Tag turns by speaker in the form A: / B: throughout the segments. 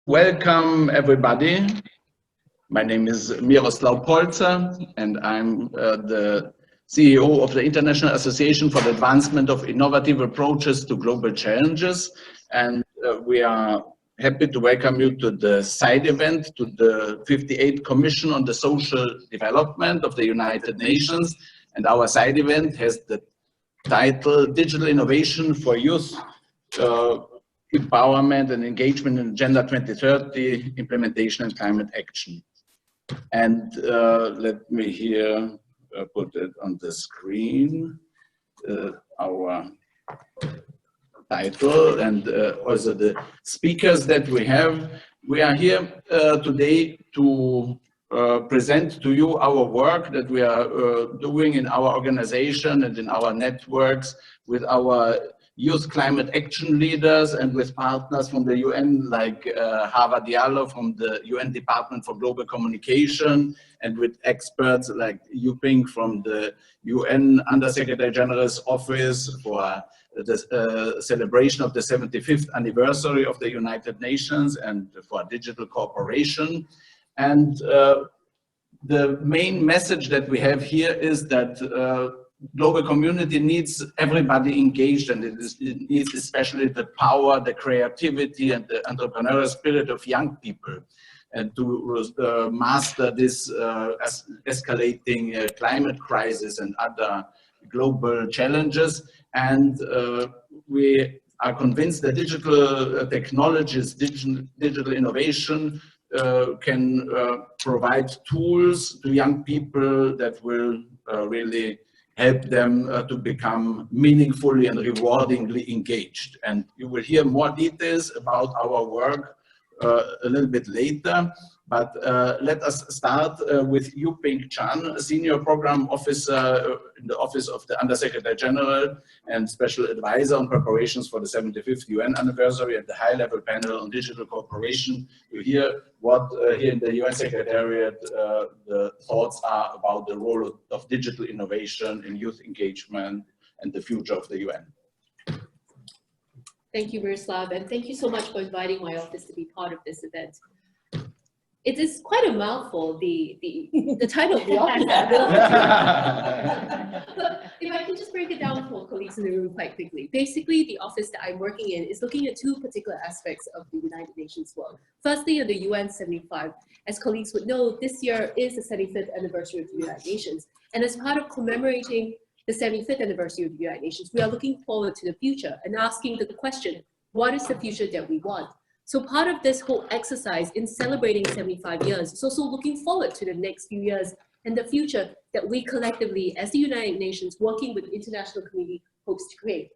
A: Welcome, everybody. My name is Miroslav Polzer, and I'm the CEO of the International Association for the Advancement of Innovative Approaches to Global Challenges. And we are happy to welcome you to the side event to the 58th Commission on the Social Development of the United Nations. And our side event has the title Digital Innovation for Youth, Empowerment and Engagement in Agenda 2030, Implementation and Climate Action. And let me here put it on the screen, our title and also the speakers that we have. We are here today to present to you our work that we are doing in our organization and in our networks with our youth climate action leaders and with partners from the UN like Hawa Diallo from the UN Department for Global Communication, and with experts like Yuping from the UN Undersecretary General's Office for the celebration of the 75th anniversary of the United Nations and for digital cooperation. And the main message that we have here is that global community needs everybody engaged, and it needs especially the power, the creativity, and the entrepreneurial spirit of young people, and to master this escalating climate crisis and other global challenges. And we are convinced that digital technologies, digital innovation can provide tools to young people that will really help them to become meaningfully and rewardingly engaged. And you will hear more details about our work a little bit later. But let us start with Yuping Chan, Senior Program Officer in the Office of the Undersecretary General and Special Advisor on preparations for the 75th UN anniversary and the high-level panel on digital cooperation. You hear what here in the UN Secretariat the thoughts are about the role of digital innovation in youth engagement and the future of the UN.
B: Thank you, Miroslav, and thank you so much for inviting my office to be part of this event. It is quite a mouthful, the title of the office. But if I can just break it down for colleagues in the room quite quickly. Basically, the office that I'm working in is looking at two particular aspects of the United Nations work. Firstly, on the UN 75. As colleagues would know, this year is the 75th anniversary of the United Nations. And as part of commemorating the 75th anniversary of the United Nations, we are looking forward to the future and asking the question, what is the future that we want? So part of this whole exercise in celebrating 75 years is also looking forward to the next few years and the future that we collectively, as the United Nations, working with the international community, hopes to create.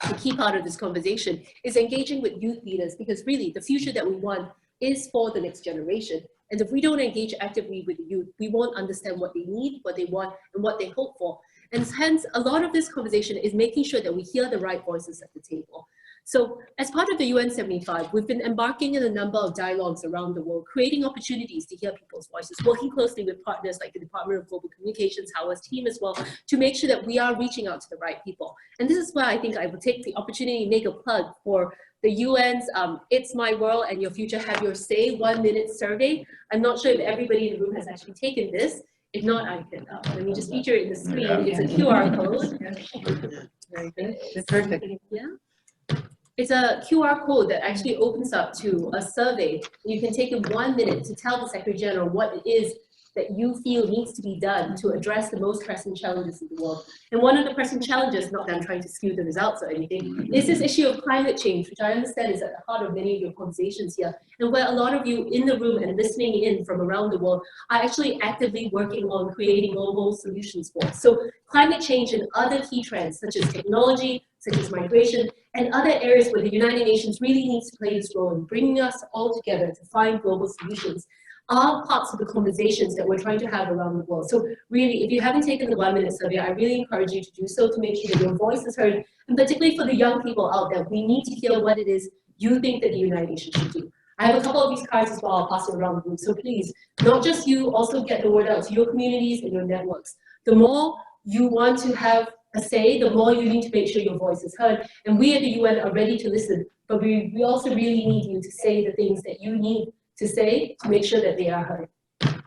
B: The key part of this conversation is engaging with youth leaders, because really the future that we want is for the next generation. And if we don't engage actively with the youth, we won't understand what they need, what they want, and what they hope for. And hence, a lot of this conversation is making sure that we hear the right voices at the table. So as part of the UN 75, we've been embarking in a number of dialogues around the world, creating opportunities to hear people's voices, working closely with partners like the Department of Global Communications, Howard's team as well, to make sure that we are reaching out to the right people. And this is why I think I would take the opportunity to make a plug for the UN's It's My World and Your Future Have Your Say 1-minute survey. I'm not sure if everybody in the room has actually taken this. If not, I can, let me just feature it in the screen. It's a QR code. Very good.
C: That's perfect.
B: Yeah. It's a QR code that actually opens up to a survey. You can take in 1 minute to tell the Secretary General what it is that you feel needs to be done to address the most pressing challenges in the world. And one of the pressing challenges, not that I'm trying to skew the results or anything, is this issue of climate change, which I understand is at the heart of many of your conversations here, and where a lot of you in the room and listening in from around the world are actually actively working on creating global solutions for. So climate change and other key trends, such as technology, such as migration, and other areas where the United Nations really needs to play this role in bringing us all together to find global solutions, are parts of the conversations that we're trying to have around the world. So really, if you haven't taken the 1-minute survey, I really encourage you to do so to make sure that your voice is heard, and particularly for the young people out there, we need to hear what it is you think that the United Nations should do. I have a couple of these cards as well, I'll pass it around the room. So please, not just you, also get the word out to your communities and your networks. The more you want to have a say, the more you need to make sure your voice is heard. And we at the UN are ready to listen, but we also really need you to say the things that you need to say to make sure that they are heard.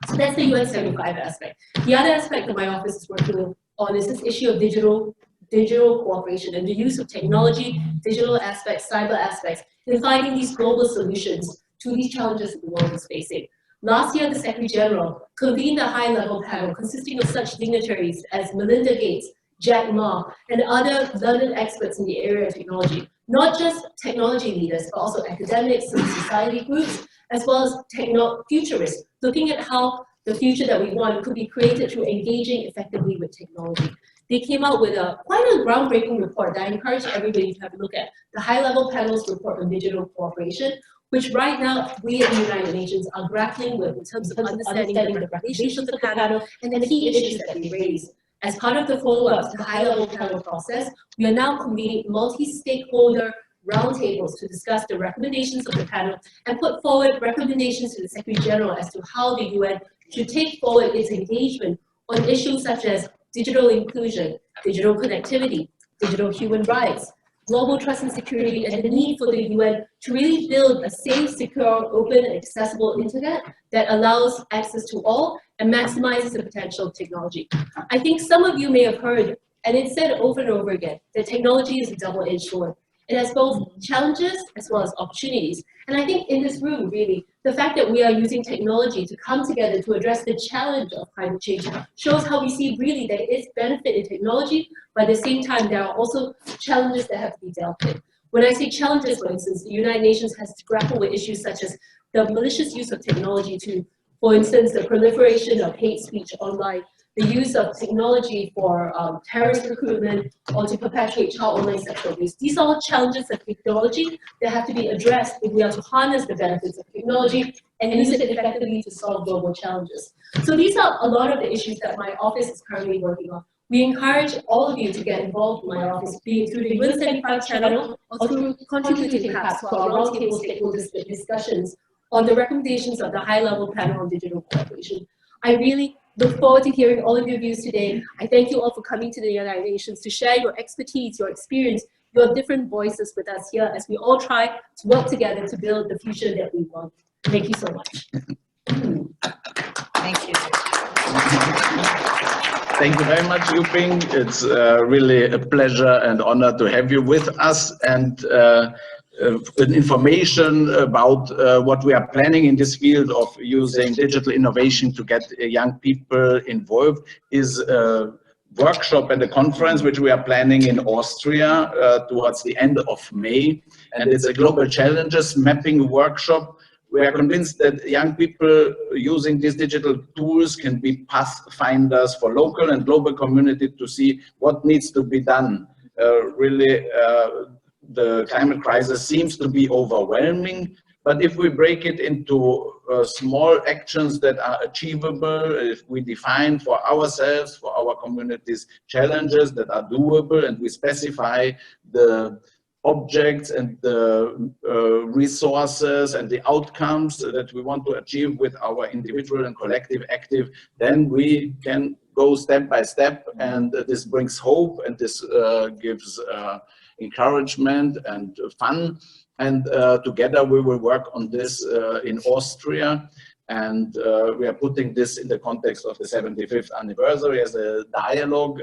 B: So that's the UN 75 aspect. The other aspect that my office is working on is this issue of digital cooperation and the use of technology, digital aspects, cyber aspects, in finding these global solutions to these challenges that the world is facing. Last year, the Secretary General convened a high-level panel consisting of such dignitaries as Melinda Gates, Jack Ma, and other learned experts in the area of technology. Not just technology leaders, but also academics, civil society groups, as well as futurists, looking at how the future that we want could be created through engaging effectively with technology. They came out with quite a groundbreaking report that I encourage everybody to have a look at, the high-level panel's report on digital cooperation, which right now we at the United Nations are grappling with in terms of understanding the recommendations of the panel and the key issues that they raise. As part of the follow-up to the high-level panel process, we are now convening multi-stakeholder roundtables to discuss the recommendations of the panel and put forward recommendations to the Secretary General as to how the UN should take forward its engagement on issues such as digital inclusion, digital connectivity, digital human rights, global trust and security, and the need for the UN to really build a safe, secure, open, and accessible internet that allows access to all and maximizes the potential of technology. I think some of you may have heard, and it's said over and over again, that technology is a double-edged sword. It has both challenges as well as opportunities. And I think in this room, really, the fact that we are using technology to come together to address the challenge of climate change shows how we see really there is benefit in technology, but at the same time, there are also challenges that have to be dealt with. When I say challenges, for instance, the United Nations has to grapple with issues such as the malicious use of technology to, for instance, the proliferation of hate speech online, the use of technology for terrorist recruitment or to perpetuate child online sexual abuse. These are all challenges of technology that have to be addressed if we are to harness the benefits of technology and use it effectively to solve global challenges. So these are a lot of the issues that my office is currently working on. We encourage all of you to get involved in my office, be it through the UN 75 channel or through contributing perhaps to our roundtable stakeholders discussions on the recommendations of the high-level panel on digital cooperation. I really look forward to hearing all of your views today. I thank you all for coming to the United Nations to share your expertise, your experience, your different voices with us here as we all try to work together to build the future that we want. Thank you so much.
C: Thank you.
A: Thank you very much, Yuping. It's really a pleasure and honor to have you with us, and information about what we are planning in this field of using digital innovation to get young people involved is a workshop and a conference which we are planning in Austria towards the end of May. And it's a global challenges mapping workshop. We are convinced that young people using these digital tools can be pathfinders for local and global community to see what needs to be done. The climate crisis seems to be overwhelming, but if we break it into small actions that are achievable, if we define for ourselves, for our communities, challenges that are doable, and we specify the objects and the resources and the outcomes that we want to achieve with our individual and collective active, then we can go step by step, and this brings hope, and this gives encouragement and fun. And together we will work on this in Austria, and we are putting this in the context of the 75th anniversary as a dialogue,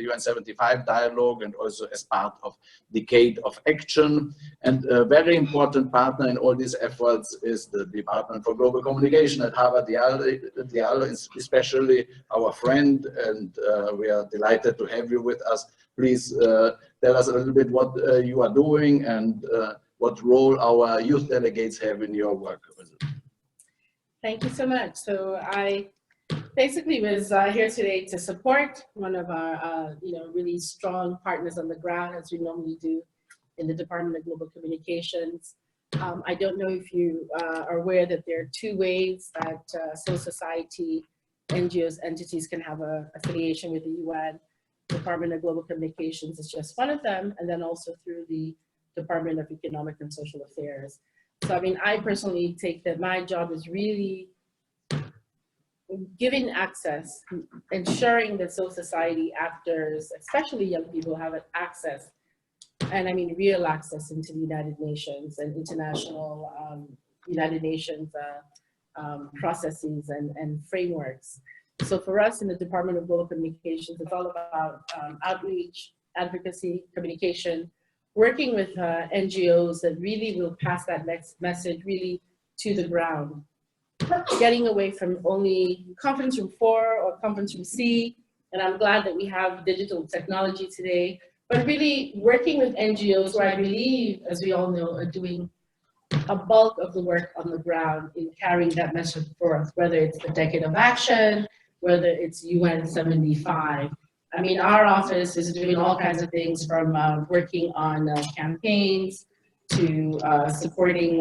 A: UN 75 dialogue, and also as part of Decade of Action. And a very important partner in all these efforts is the Department for Global Communication at Harvard-Yale, especially our friend, and we are delighted to have you with us. Please tell us a little bit what you are doing and what role our youth delegates have in your work.
C: Thank you so much. So I basically was here today to support one of our really strong partners on the ground, as we normally do in the Department of Global Communications. I don't know if you are aware that there are two ways that civil society, NGOs, entities can have an affiliation with the UN. Department of Global Communications is just one of them, and then also through the Department of Economic and Social Affairs. So I mean, I personally take that my job is really giving access, ensuring that civil society actors, especially young people, have access and I mean real access into the United Nations and international United Nations processes and frameworks. So for us in the Department of Global Communications, it's all about outreach, advocacy, communication, working with NGOs that really will pass that next message really to the ground. Getting away from only conference room 4 or conference room C, and I'm glad that we have digital technology today, but really working with NGOs who I believe, as we all know, are doing a bulk of the work on the ground in carrying that message forth, whether it's the Decade of Action, whether it's UN 75. I mean, our office is doing all kinds of things from working on campaigns to supporting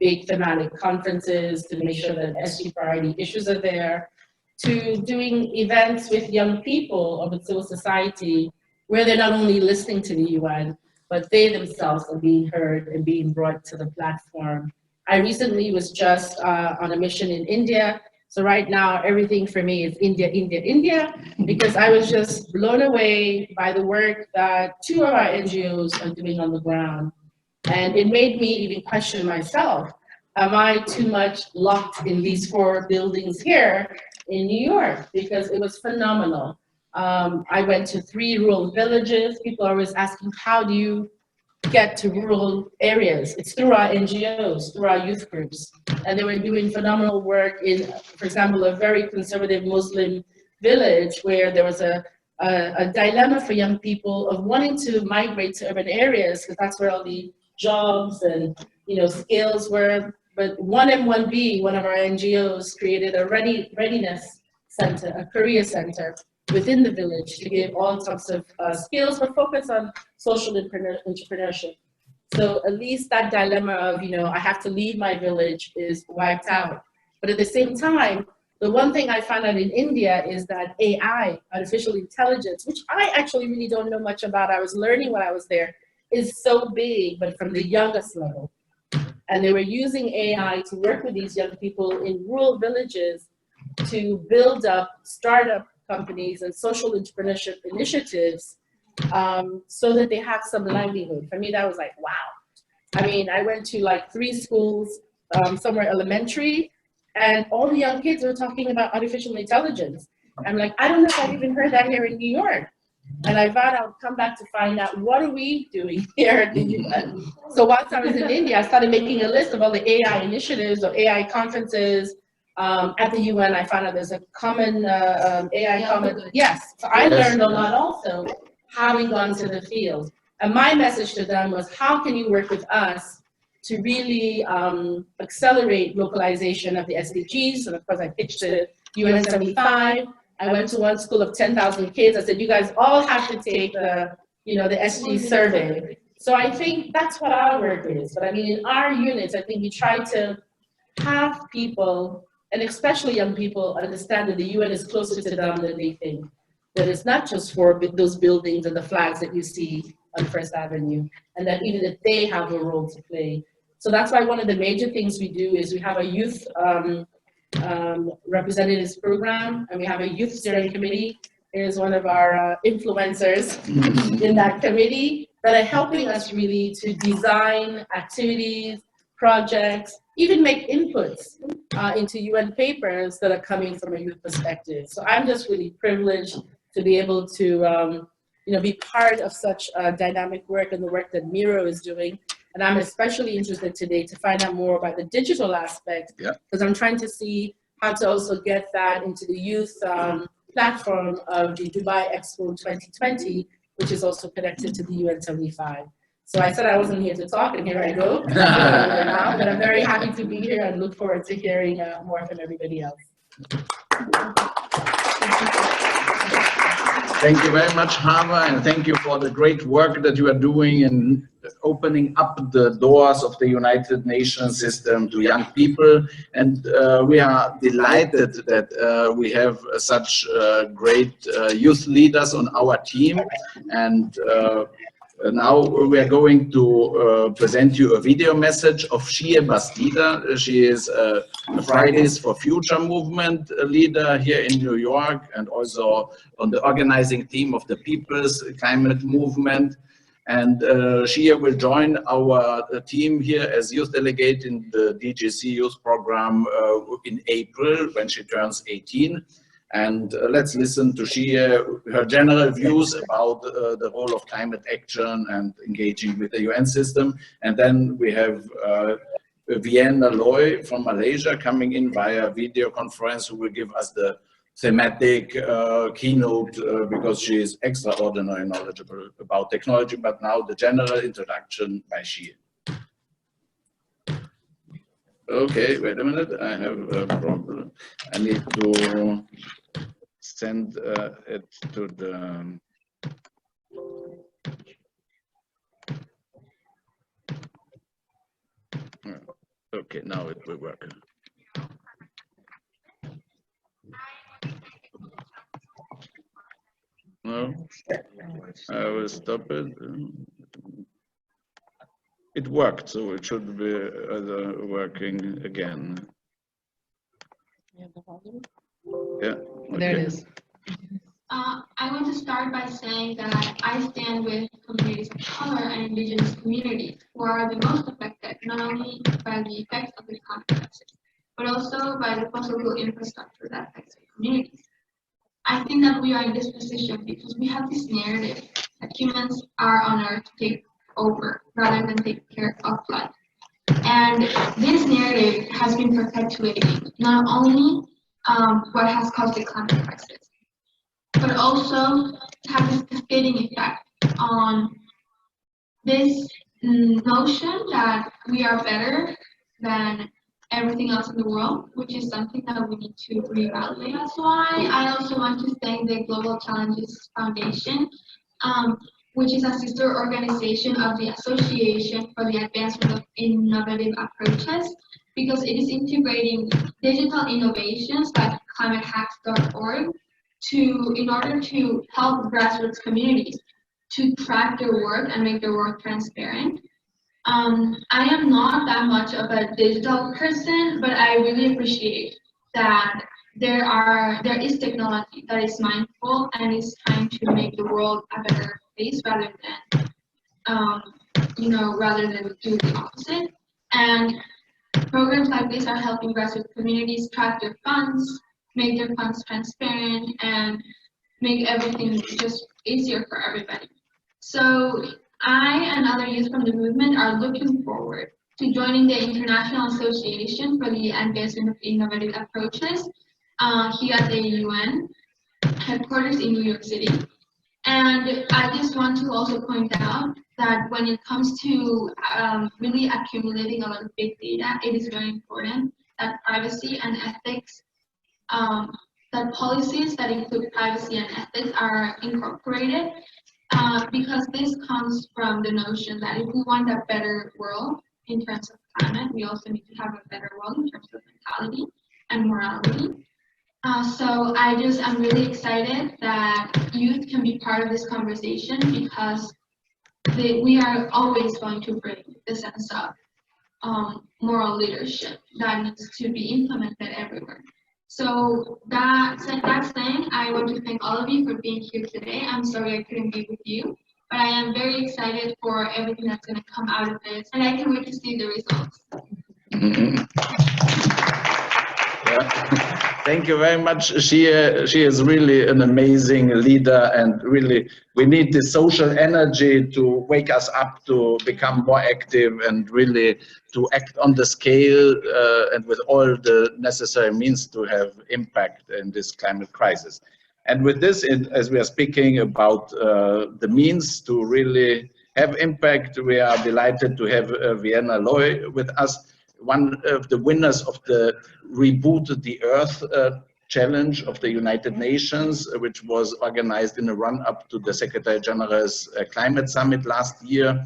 C: big thematic conferences to make sure that SG priority issues are there, to doing events with young people of civil society where they're not only listening to the UN, but they themselves are being heard and being brought to the platform. I recently was just on a mission in India. So right now, everything for me is India, India, India, because I was just blown away by the work that 2 of our NGOs are doing on the ground. And it made me even question myself. Am I too much locked in these 4 buildings here in New York? Because it was phenomenal. I went to 3 rural villages. People are always asking, how do you get to rural areas? It's through our NGOs, through our youth groups. And they were doing phenomenal work in, for example, a very conservative Muslim village where there was a dilemma for young people of wanting to migrate to urban areas because that's where all the jobs and skills were. But 1M1B, one of our NGOs, created a readiness center, a career center within the village to give all types of skills, but focus on social entrepreneurship. So at least that dilemma of, I have to leave my village is wiped out. But at the same time, the one thing I found out in India is that AI, artificial intelligence, which I actually really don't know much about, I was learning when I was there, is so big, but from the youngest level. And they were using AI to work with these young people in rural villages to build up startup companies and social entrepreneurship initiatives so that they have some livelihood. For me, that was like, wow. I mean, I went to like 3 schools, somewhere elementary, and all the young kids were talking about artificial intelligence. I'm like, I don't know if I've even heard that here in New York. And I thought I'll come back to find out what are we doing here in the US. So once I was in India, I started making a list of all the AI initiatives or AI conferences. At the UN, I found out there's a common AI common. Yes, so I learned a lot also having gone to the field. And my message to them was, how can you work with us to really accelerate localization of the SDGs? And of course, I pitched to UN 75. I went to one school of 10,000 kids. I said, you guys all have to take the SG survey. So I think that's what our work is. But I mean, in our units, I think we try to have people, and especially young people, understand that the UN is closer to them than they think. That it's not just for those buildings and the flags that you see on First Avenue, and that even that they have a role to play. So that's why one of the major things we do is we have a youth representatives program, and we have a youth steering committee. Here's one of our influencers in that committee that are helping us really to design activities, projects, even make inputs into UN papers that are coming from a youth perspective. So I'm just really privileged to be able to be part of such dynamic work and the work that Miro is doing. And I'm especially interested today to find out more about the digital aspect, because I'm trying to see how to also get that into the youth platform of the Dubai Expo 2020, which is also connected to the UN 75. So I said I wasn't here to talk, and here I go. But I'm very happy to be here and look forward to hearing more from everybody else.
A: Thank you very much, Hava, and thank you for the great work that you are doing in opening up the doors of the United Nations system to young people. And we are delighted that we have such great youth leaders on our team. And now we are going to present you a video message of Xiye Bastida. She is a Fridays for Future movement leader here in New York, and also on the organizing team of the People's Climate Movement. And Xiye will join our team here as youth delegate in the DGC youth program in April when she turns 18. And let's listen to Xiye, her general views about the role of climate action and engaging with the UN system. And then we have Vienna Looi from Malaysia coming in via video conference, who will give us the thematic keynote because she is extraordinarily knowledgeable about technology. But now the general introduction by Xiye. Okay, wait a minute, I have a problem. I need to send it to the... Okay, now it will work. No, I will stop it. It worked, so it should be working again. Yeah, okay.
D: There it is.
E: I want to start by saying that I stand with communities of color and indigenous communities who are the most affected, not only by the effects of the climate crisis, but also by the fossil fuel infrastructure that affects the communities. I think that we are in this position because we have this narrative that humans are on Earth to take over rather than take care of life. And this narrative has been perpetuating not only what has caused the climate crisis, but also have this cascading effect on this notion that we are better than everything else in the world, which is something that we need to reevaluate. That's why I also want to thank the Global Challenges Foundation, which is a sister organization of the Association for the Advancement of Innovative Approaches, because it is integrating digital innovations like climatehacks.org in order to help grassroots communities to track their work and make their work transparent. I am not that much of a digital person, but I really appreciate that there is technology that is mindful and is trying to make the world a better place rather than rather than do the opposite. And programs like this are helping grassroots communities track their funds, make their funds transparent, and make everything just easier for everybody. So I and other youth from the movement are looking forward to joining the International Association for the Advancement of Innovative Approaches here at the UN headquarters in New York City. And I just want to also point out that when it comes to really accumulating a lot of big data, it is very important that privacy and ethics, that policies that include privacy and ethics are incorporated, because this comes from the notion that if we want a better world in terms of climate, we also need to have a better world in terms of mentality and morality. So I'm really excited that youth can be part of this conversation, because we are always going to bring the sense of moral leadership that needs to be implemented everywhere. So that saying, I want to thank all of you for being here today. I'm sorry I couldn't be with you, but I am very excited for everything that's going to come out of this, and I can wait to see the results.
A: Thank you very much, Xiye. She is really an amazing leader, and really we need the social energy to wake us up to become more active and really to act on the scale and with all the necessary means to have impact in this climate crisis. And with this, as we are speaking about the means to really have impact, we are delighted to have Vienna Looi with us, one of the winners of the RebootTheEarth challenge of the United Nations, which was organized in a run-up to the Secretary General's Climate Summit last year.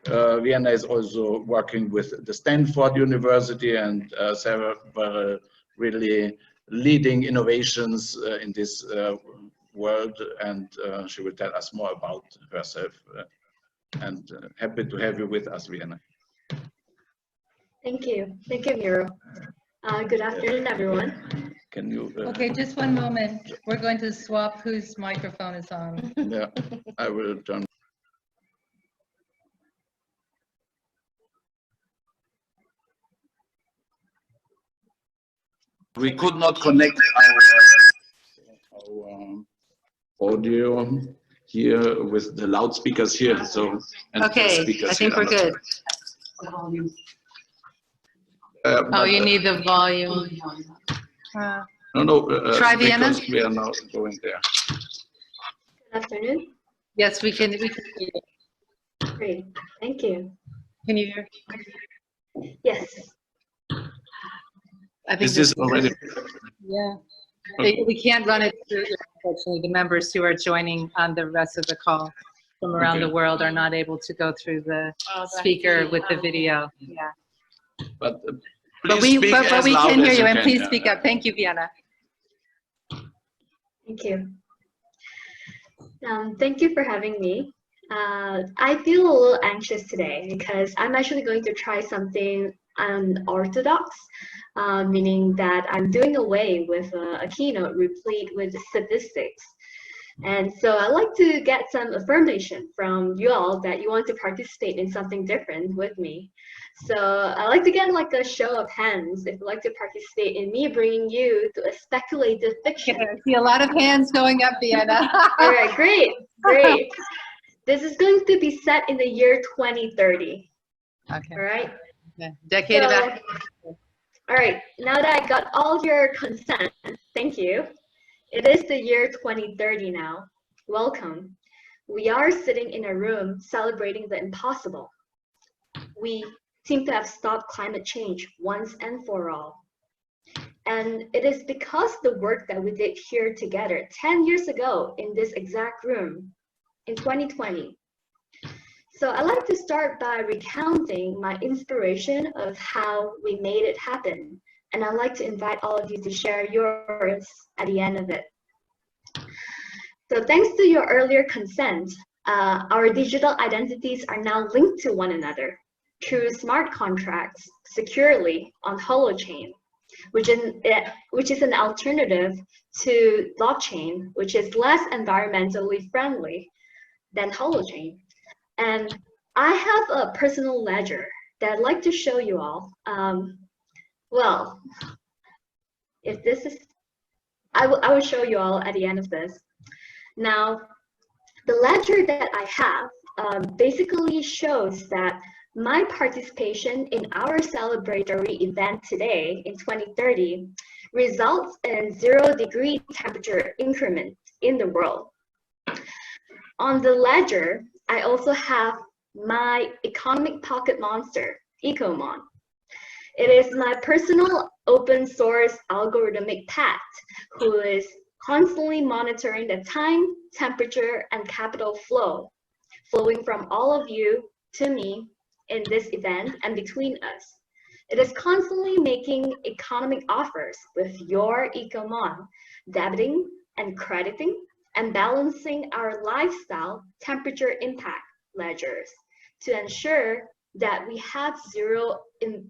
A: Vienna is also working with the Stanford University and several really leading innovations in this world, and she will tell us more about herself. And happy to have you with us, Vienna.
F: Thank you, Miro. Good afternoon, everyone.
A: Can you?
D: Okay, just one moment. We're going to swap whose microphone is on.
A: Yeah, I will turn. We could not connect our audio here with the loudspeakers here. So and the
D: Okay,
A: speakers
D: I think
A: here.
D: we're good. Oh, you need the volume.
A: No,
D: Try Vienna?
A: because we are now going there.
F: Good afternoon.
D: Yes, we can hear you.
F: Great. Thank you.
D: Can you hear?
F: Yes.
D: I think
A: Is this already?
D: yeah. We can't run it through, unfortunately. The members who are joining on the rest of the call from around the world are not able to go through the speaker with the video. Yeah.
A: But
D: But
A: please
D: we
A: speak as
D: can
A: loud
D: hear
A: as
D: you, and
A: can,
D: please
A: yeah.
D: speak up. Thank you, Vienna.
F: Thank you. Thank you for having me. I feel a little anxious today because I'm actually going to try something unorthodox, meaning that I'm doing away with a keynote replete with statistics. And so I'd like to get some affirmation from you all that you want to participate in something different with me. So I'd like to get like a show of hands if you'd like to participate in me bringing you to a speculative fiction.
D: Okay, I see a lot of hands going up, Vienna.
F: All right, great, great. This is going to be set in the year 2030.
D: Okay.
F: All right.
D: Okay. Decade of action.
F: All right. Now that I got all your consent, thank you. It is the year 2030 now. Welcome. We are sitting in a room celebrating the impossible. We seem to have stopped climate change once and for all. And it is because the work that we did here together 10 years ago in this exact room in 2020. So I'd like to start by recounting my inspiration of how we made it happen. And I'd like to invite all of you to share yours at the end of it. So thanks to your earlier consent, our digital identities are now linked to one another through smart contracts securely on Holochain, which is an alternative to blockchain, which is less environmentally friendly than Holochain. And I have a personal ledger that I'd like to show you all. Well, if this is, I will show you all at the end of this. Now, the ledger that I have basically shows that my participation in our celebratory event today in 2030 results in 0-degree temperature increment in the world. On the ledger, I also have my economic pocket monster, EcoMon. It is my personal open source algorithmic pet who is constantly monitoring the time, temperature, and capital flow, flowing from all of you to me in this event and between us. It is constantly making economic offers with your EcoMon, debiting and crediting and balancing our lifestyle temperature impact ledgers to ensure that we have zero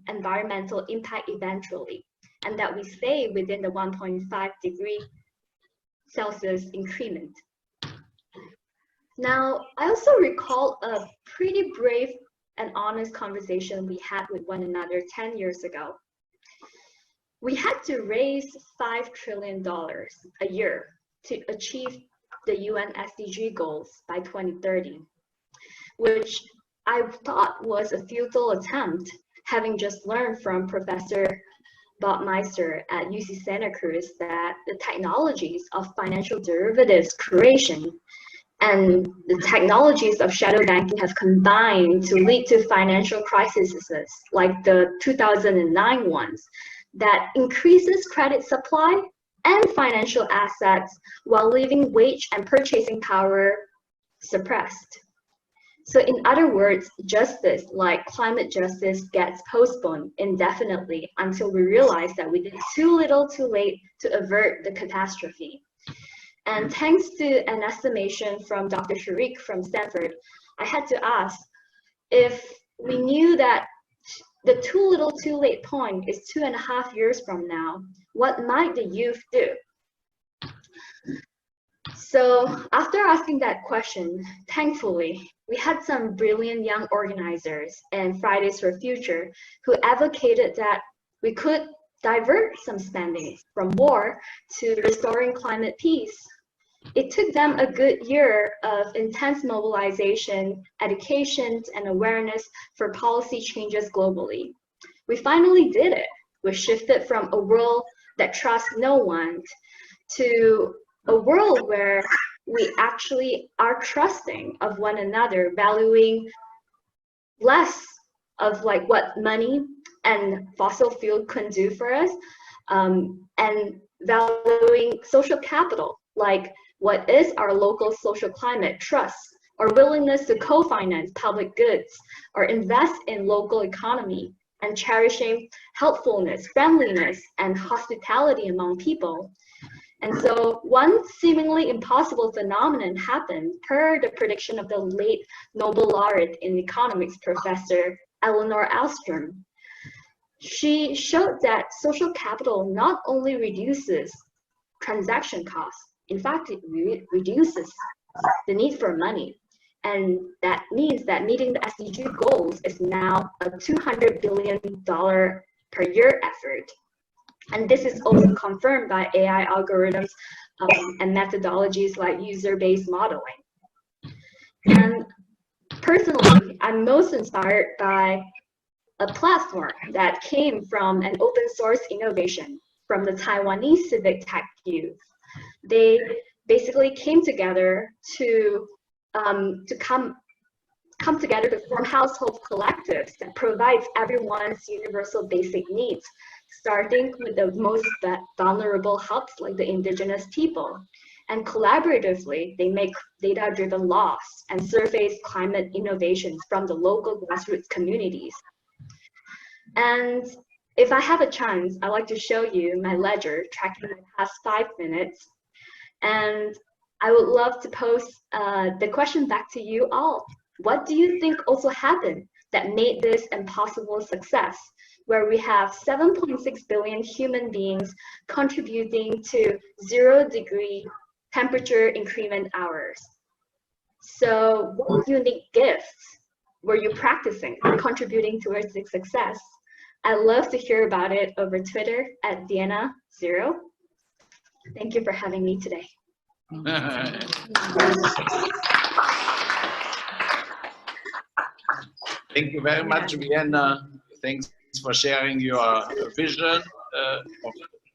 F: environmental impact eventually, and that we stay within the 1.5 degree Celsius increment. Now, I also recall a pretty brave and honest conversation we had with one another 10 years ago. We had to raise $5 trillion a year to achieve the UN SDG goals by 2030, which I thought was a futile attempt, having just learned from Professor Bob Meister at UC Santa Cruz that the technologies of financial derivatives creation and the technologies of shadow banking have combined to lead to financial crises like the 2009 ones that increases credit supply and financial assets while leaving wage and purchasing power suppressed. So in other words, justice, like climate justice, gets postponed indefinitely until we realize that we did too little too late to avert the catastrophe. And thanks to an estimation from Dr. Sharik from Stanford, I had to ask if we knew that the too little too late point is 2.5 years from now, what might the youth do? So after asking that question, thankfully, we had some brilliant young organizers and Fridays for Future who advocated that we could divert some spending from war to restoring climate peace. It took them a good year of intense mobilization, education, and awareness for policy changes globally. We finally did it. We shifted from a world that trusts no one to a world where we actually are trusting of one another, valuing less of like what money and fossil fuel can do for us, and valuing social capital, like what is our local social climate trust, or willingness to co-finance public goods, or invest in local economy, and cherishing helpfulness, friendliness, and hospitality among people. And so one seemingly impossible phenomenon happened per the prediction of the late Nobel laureate in economics professor Elinor Ostrom. She showed that social capital not only reduces transaction costs, in fact, it reduces the need for money. And that means that meeting the SDG goals is now a $200 billion per year effort. And this is also confirmed by AI algorithms and methodologies like user-based modeling. And personally, I'm most inspired by a platform that came from an open source innovation from the Taiwanese civic tech youth. They basically came together to come together to form household collectives that provides everyone's universal basic needs, starting with the most vulnerable hubs like the indigenous people. And collaboratively, they make data-driven laws and surface climate innovations from the local grassroots communities. And if I have a chance, I'd like to show you my ledger tracking the past 5 minutes. And I would love to pose the question back to you all. What do you think also happened that made this impossible success, where we have 7.6 billion human beings contributing to 0-degree temperature increment hours? So what unique gifts were you practicing and contributing towards this success? I'd love to hear about it over Twitter at Vienna0. Thank you for having me today.
A: Thank you very much, Vienna. Thanks for sharing your vision of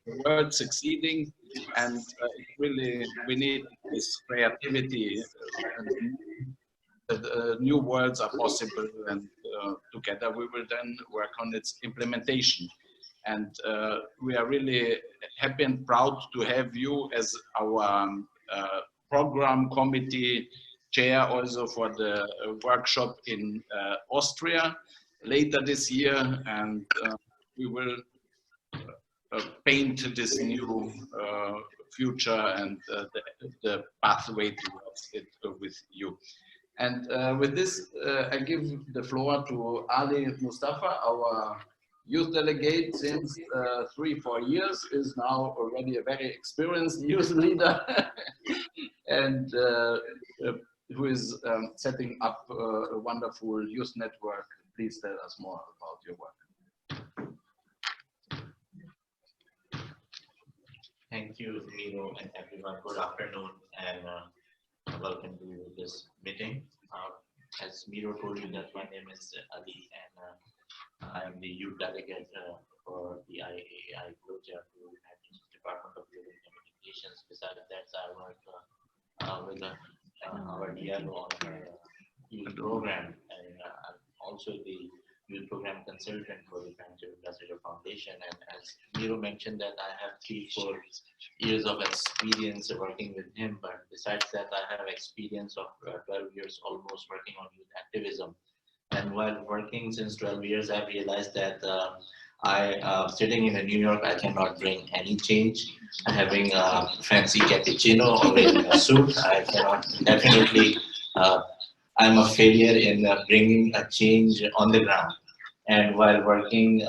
A: the world succeeding. And really, we need this creativity. New worlds are possible, and together we will then work on its implementation. And we are really happy and proud to have you as our program committee chair also for the workshop in Austria later this year, and we will paint this new future and the pathway towards it with you. And with this, I give the floor to Ali Mustafa, our youth delegate since 3-4 years, is now already a very experienced youth leader, and who is setting up a wonderful youth network. Please tell us more about your work.
G: Thank you, Miro, and everyone. Good afternoon, and welcome to this meeting. As Miro told you, that my name is Ali, and I am the youth delegate for the IAAI GloCha Department of Global Communications. Besides that, I work with our DLO on our youth program, and I'm also the youth program consultant for the Stanford Foundation. And as Miro mentioned, that I have 3-4 years of experience working with him, but besides that, I have experience of 12 years almost working on youth activism. And while working since 12 years, I realized that sitting in New York, I cannot bring any change. Having a fancy cappuccino or wearing a suit, I cannot definitely, I'm a failure in bringing a change on the ground. And while working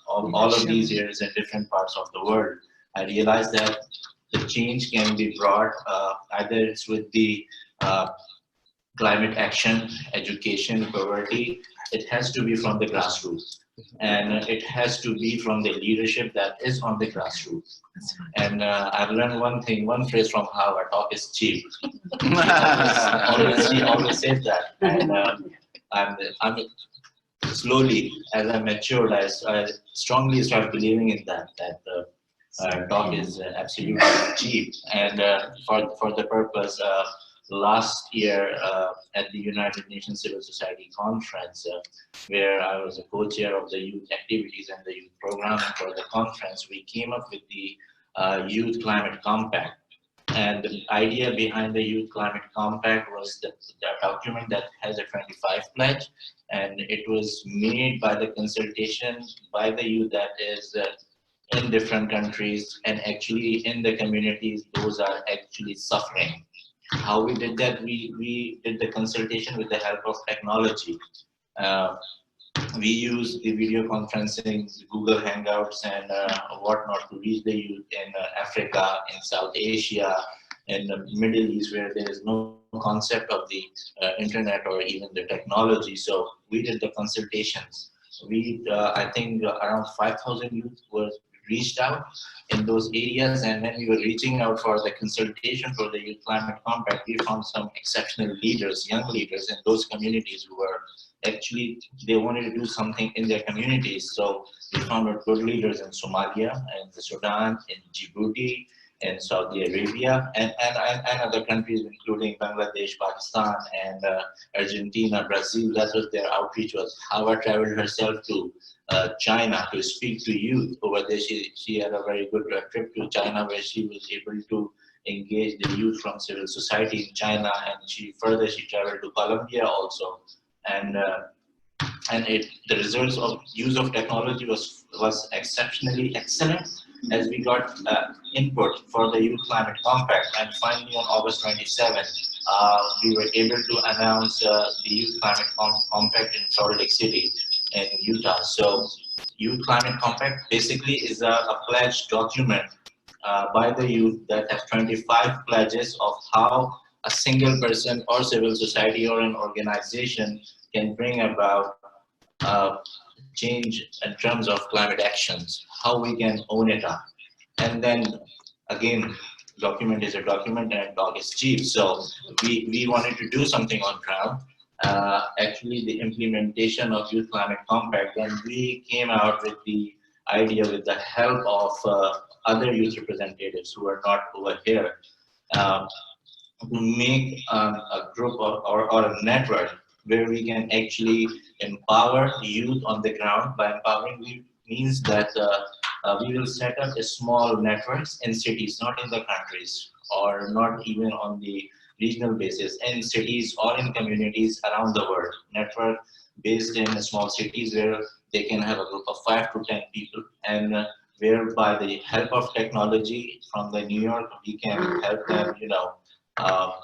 G: all of these years in different parts of the world, I realized that the change can be brought either it's with the climate action, education, poverty. It has to be from the grassroots. and it has to be from the leadership that is on the grassroots. And I've learned one phrase from Harvard: talk is cheap. She always says that, and I'm slowly, as I matured, I strongly started believing in that talk is absolutely cheap. And for the purpose, last year at the United Nations Civil Society Conference, where I was a co-chair of the youth activities and the youth program for the conference, we came up with the Youth Climate Compact. And the idea behind the Youth Climate Compact was the document that has a 25 pledge, and it was made by the consultation by the youth that is in different countries, and actually in the communities those are actually suffering. How we did that? We did the consultation with the help of technology. We used the video conferencing, Google Hangouts, and whatnot to reach the youth in Africa, in South Asia, in the Middle East, where there is no concept of the internet or even the technology. So we did the consultations. I think around 5,000 youth were reached out in those areas, and when we were reaching out for the consultation for the Youth Climate Compact, we found some exceptional leaders, young leaders in those communities who were actually, they wanted to do something in their communities. So we found good leaders in Somalia, and Sudan, in Djibouti, in Saudi Arabia, and other countries, including Bangladesh, Pakistan, and Argentina, Brazil. That was their outreach. Was Hava traveled herself to China to speak to youth over there. She had a very good trip to China, where she was able to engage the youth from civil society in China, and she traveled to Colombia also, and the results of use of technology was exceptionally excellent, as we got input for the Youth Climate Compact. And finally, on August 27, we were able to announce the Youth Climate Compact in Salt Lake City in Utah. So Youth Climate Compact basically is a pledge document by the youth that has 25 pledges of how a single person or civil society or an organization can bring about change in terms of climate actions, how we can own it up. And then again, document is a document and dog is cheap. So we wanted to do something on ground. Actually, the implementation of Youth Climate Compact, and we came out with the idea with the help of other youth representatives who are not over here, to make a group or a network where we can actually empower youth on the ground. By empowering means that we will set up a small networks in cities, not in the countries, or not even on the regional basis, in cities or in communities around the world. Network based in small cities where they can have a group of 5 to 10 people, and where by the help of technology from the New York, we can help them,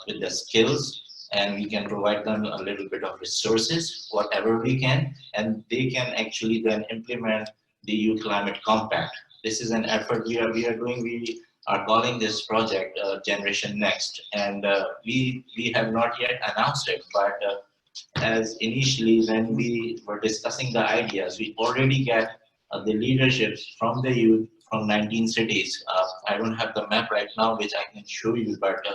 G: with the skills, and we can provide them a little bit of resources, whatever we can, and they can actually then implement the Youth Climate Compact. This is an effort we are doing. We are calling this project Generation Next, and we have not yet announced it, but as initially when we were discussing the ideas, we already get the leaderships from the youth from 19 cities. I don't have the map right now, which I can show you, but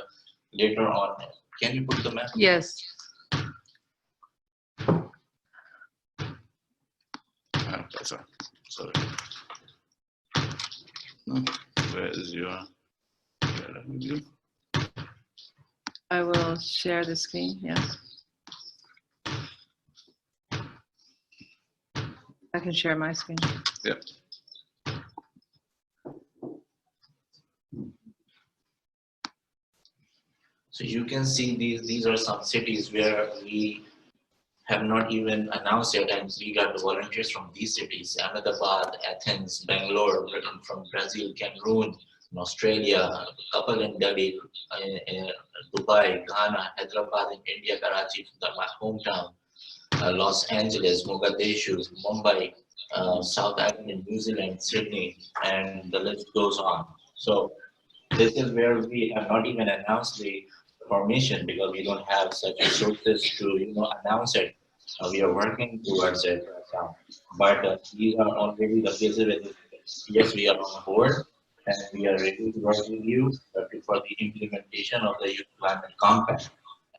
G: later on. Can you put the map?
D: Yes.
A: Sorry. No, where is your?
D: I will share the screen. Yes. I can share my screen.
A: Yeah.
G: So you can see these are some cities where we have not even announced it, and we got the volunteers from these cities: Ahmedabad, Athens, Bangalore, from Brazil, Cameroon, in Australia, a couple in Delhi, Dubai, Ghana, Hyderabad in India, Karachi, my hometown, Los Angeles, Mogadishu, Mumbai, South Africa, New Zealand, Sydney, and the list goes on. So this is where we have not even announced the formation, because we don't have such resources to announce it. We are working towards it. are. But these are already the places where, yes, we are on board and we are ready to work with you for the implementation of the Youth Climate Compact.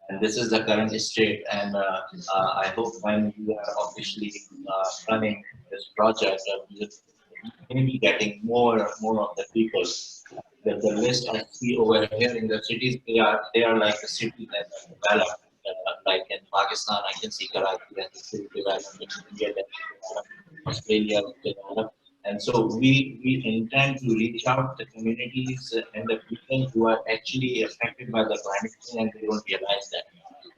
G: And this is the current state. And I hope when we are officially running this project, we will be getting more of the people. The list I see over here in the cities, they are like the cities that are developed. Like in Pakistan, I can see Karachi as a city developed, in India that is developed, Australia is developed. And so we intend to reach out to the communities and the people who are actually affected by the climate change and they don't realize that.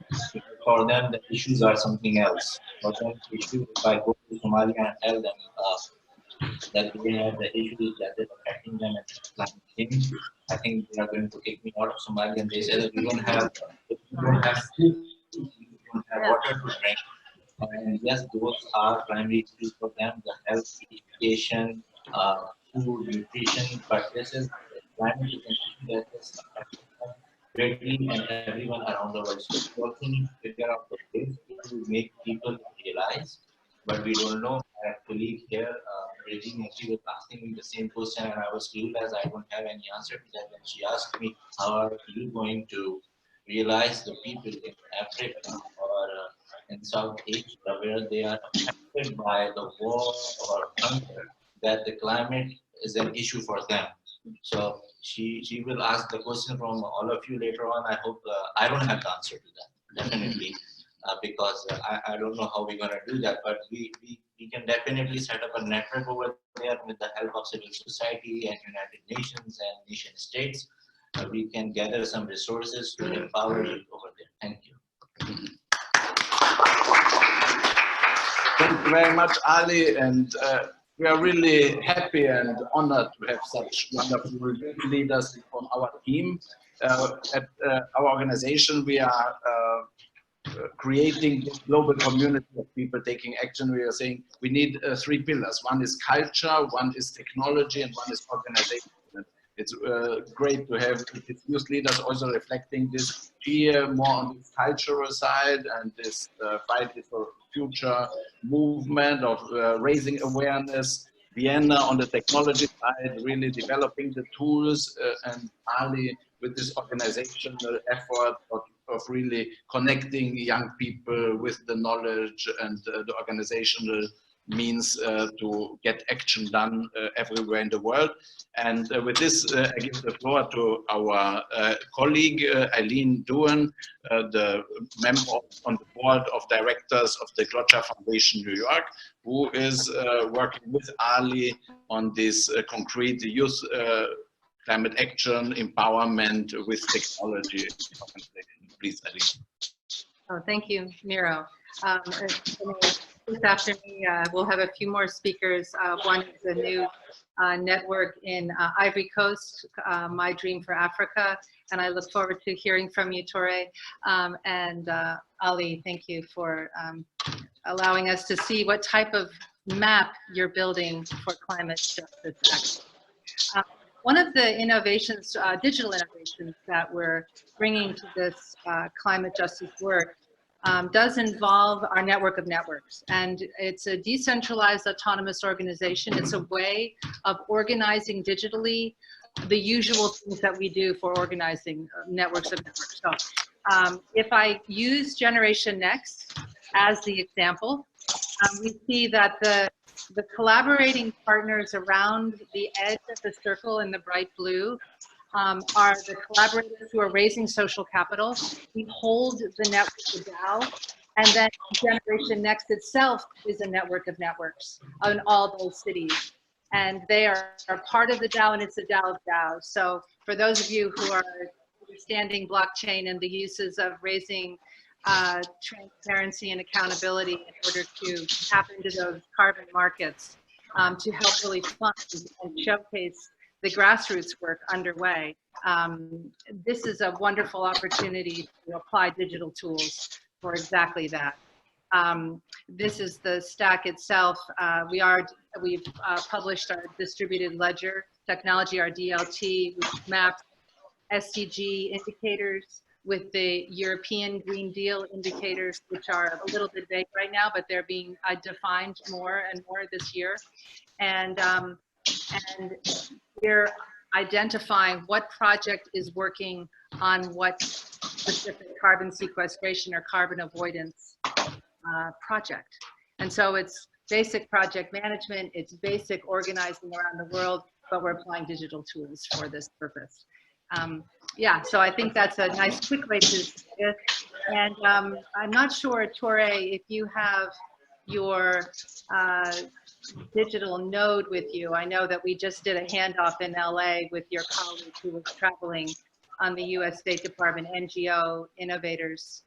G: Because for them, the issues are something else. For them, the issue, if I go to Somalia and tell them that they have the issues that is affecting them and climate change, I think they are going to kick me out of Somalia and they say that we don't have food, we don't have water to drink. And yes, those are primary issues for them, the health, education, food, nutrition, but this is climate is an issue that is affecting them greatly and everyone around the world. So we also need to figure out the ways to make people realize, but we don't know. I have a colleague here, Regine, she was asking me the same question and I was clueless. I don't have any answer to that. And she asked me, how are you going to realize the people in Africa or in South Asia where they are affected by the war or hunger, that the climate is an issue for them. So she will ask the question from all of you later on. I hope I don't have the answer to that, definitely, because I don't know how we're going to do that, but we can definitely set up a network over there with the help of civil society and United Nations and nation states. We can gather some resources to empower you over there. Thank you.
A: Thank you very much, Ali, and we are really happy and honored to have such wonderful leaders on our team. At our organization, we are creating this global community of people taking action. We are saying we need three pillars. One is culture, one is technology, and one is organization. It's great to have these youth leaders also reflecting this here more on this cultural side and this fight for future movement of raising awareness. Vienna on the technology side, really developing the tools, and Ali with this organizational effort of really connecting young people with the knowledge and the organizational means to get action done everywhere in the world. And with this, I give the floor to our colleague, Eileen Doohan, the member on the board of directors of the GloCha Foundation New York, who is working with Ali on this concrete youth climate action empowerment with technology. Please, Eileen.
D: Oh, thank you, Miro. This afternoon, we'll have a few more speakers. One is a new network in Ivory Coast, My Dream for Africa, and I look forward to hearing from you, Tore. And Ali, thank you for allowing us to see what type of map you're building for climate justice action. One of the innovations, digital innovations that we're bringing to this climate justice work does involve our network of networks. And it's a decentralized autonomous organization. It's a way of organizing digitally the usual things that we do for organizing networks of networks. So if I use Generation Next as the example, we see that the collaborating partners around the edge of the circle in the bright blue are the collaborators who are raising social capital. We hold the network, the DAO, and then Generation Next itself is a network of networks in all those cities. And they are part of the DAO, and it's a DAO of DAOs. So for those of you who are understanding blockchain and the uses of raising transparency and accountability in order to tap into those carbon markets to help really fund and showcase the grassroots work underway. This is a wonderful opportunity to apply digital tools for exactly that. This is the stack itself. We've published our distributed ledger technology, our DLT, which maps SDG indicators with the European Green Deal indicators, which are a little bit vague right now, but they're being defined more and more this year. And we're identifying what project is working on what specific carbon sequestration or carbon avoidance project. And so it's basic project management, it's basic organizing around the world, but we're applying digital tools for this purpose. Yeah, so I think that's a nice quick way to see it. And I'm not sure, Tore, if you have your digital node with you. I know that we just did a handoff in LA with your colleague who was traveling on the US State Department NGO Innovators.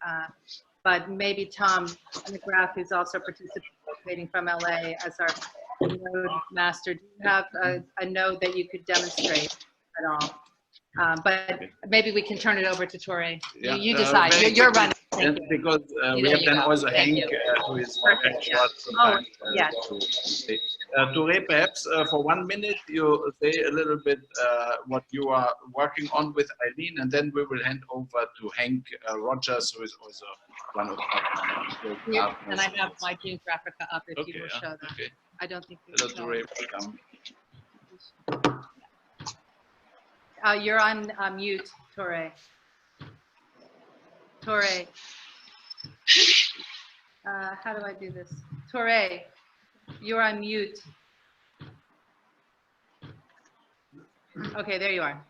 D: But maybe Tom McGrath, who's also participating from LA as our node master, do you have a node that you could demonstrate at all? But maybe we can turn it over to Tore.
A: Yeah,
D: you decide. You're running.
A: And because we have then also Hank, who is very short.
D: Yes.
A: Tore, perhaps for 1 minute, you say a little bit what you are working on with Eileen, and then we will hand over to Hank Rogers, who is also one of our
D: And I have my Dream for Africa up if you will show that.
A: Okay.
D: I don't think we
A: Tore, welcome.
D: You're on mute, Tore. Tore. How do I do this? Tore, you're on mute. Okay, there you are.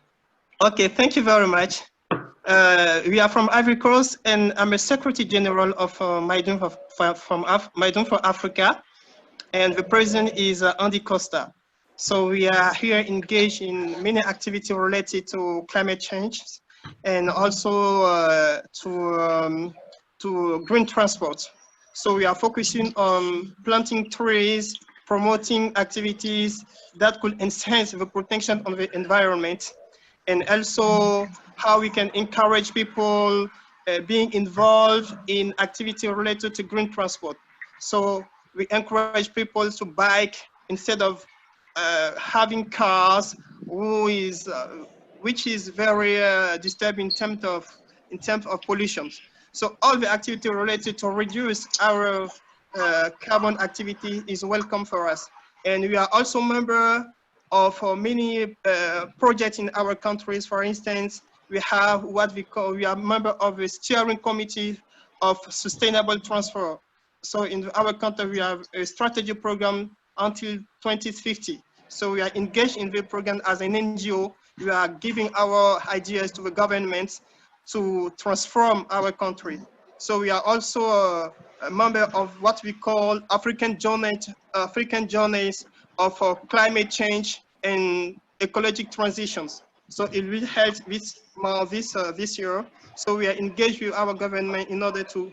H: Okay, thank you very much. We are from Ivory Coast, and I'm a Secretary General of Maidun for Africa, and the president is Andy Costa. So we are here engaged in many activities related to climate change and also to green transport. So we are focusing on planting trees, promoting activities that could enhance the protection of the environment, and also how we can encourage people being involved in activity related to green transport. So we encourage people to bike instead of having cars, which is very disturbing in terms of pollution. So all the activity related to reduce our carbon activity is welcome for us. And we are also member of many projects in our countries. For instance, we have we are member of the steering committee of sustainable transfer. So in our country, we have a strategy program until 2050. So we are engaged in the program as an NGO. We are giving our ideas to the government to transform our country. So we are also a member of what we call African Journeys of climate change and ecological transitions. So it will help this year. So we are engaged with our government in order to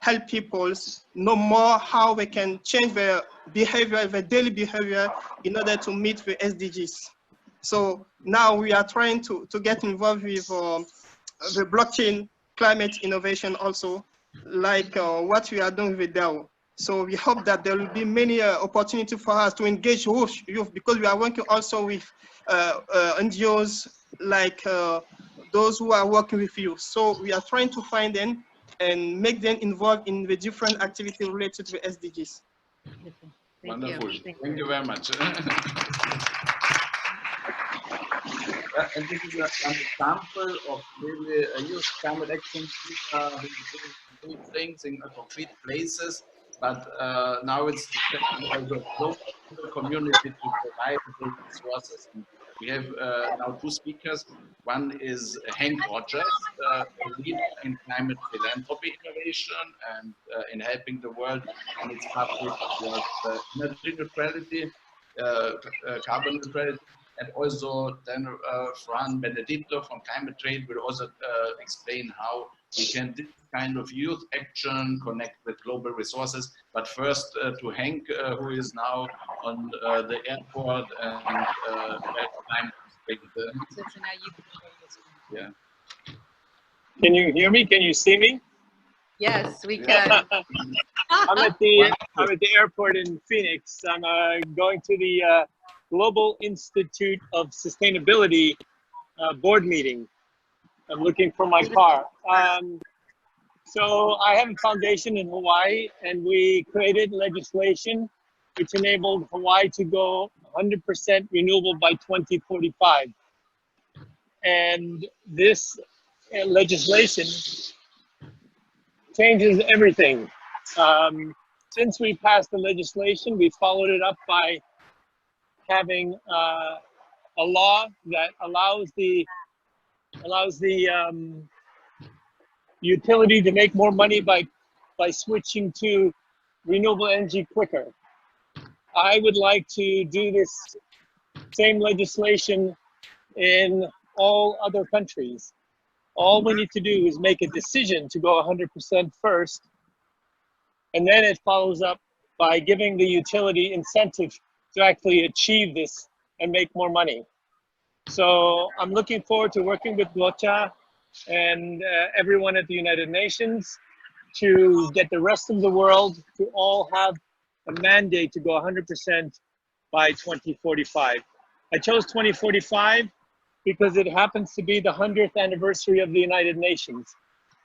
H: help people know more how they can change their behavior, their daily behavior, in order to meet the SDGs. So now we are trying to get involved with the blockchain climate innovation also, like what we are doing with DAO. So we hope that there will be many opportunities for us to engage with youth, because we are working also with NGOs like those who are working with youth. So we are trying to find them and make them involved in the different activities related to the SDGs.
A: Wonderful. Thank you very much. And this is an example of really youth climate action, doing things in concrete places, but now it's the global community to provide those resources. And we have now two speakers. One is Hank Rogers, a leader in climate philanthropy innovation and in helping the world on its pathway towards energy neutrality, carbon neutrality. And also then Fran Benedetto from Climate Trade will also explain how we can this kind of youth action connect with global resources. But first to Hank, who is now on the airport and time to speak. Yeah.
I: Can you hear me? Can you see me?
D: Yes, we can.
I: I'm at the airport in Phoenix. I'm going to the Global Institute of Sustainability board meeting. I'm looking for my car. So I have a foundation in Hawaii, and we created legislation which enabled Hawaii to go 100% renewable by 2045. And this legislation changes everything. Since we passed the legislation, we followed it up by having a law that allows the utility to make more money by switching to renewable energy quicker. I would like to do this same legislation in all other countries. All we need to do is make a decision to go 100% first, and then it follows up by giving the utility incentive to actually achieve this and make more money. So I'm looking forward to working with GloCha and everyone at the United Nations to get the rest of the world to all have a mandate to go 100% by 2045. I chose 2045 because it happens to be the 100th anniversary of the United Nations.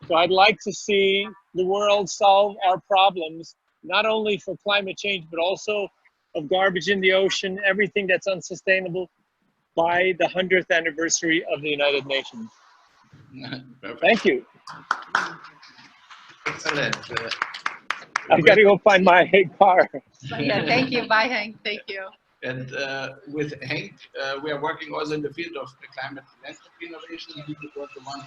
I: So I'd like to see the world solve our problems, not only for climate change, but also of garbage in the ocean, everything that's unsustainable, by the 100th anniversary of the United Nations. Thank you.
A: Excellent.
I: I gotta go find my car.
D: Yeah, thank you. Bye, Hank. Thank you.
A: And with Hank, we are working also in the field of climate philanthropy innovation. He was the one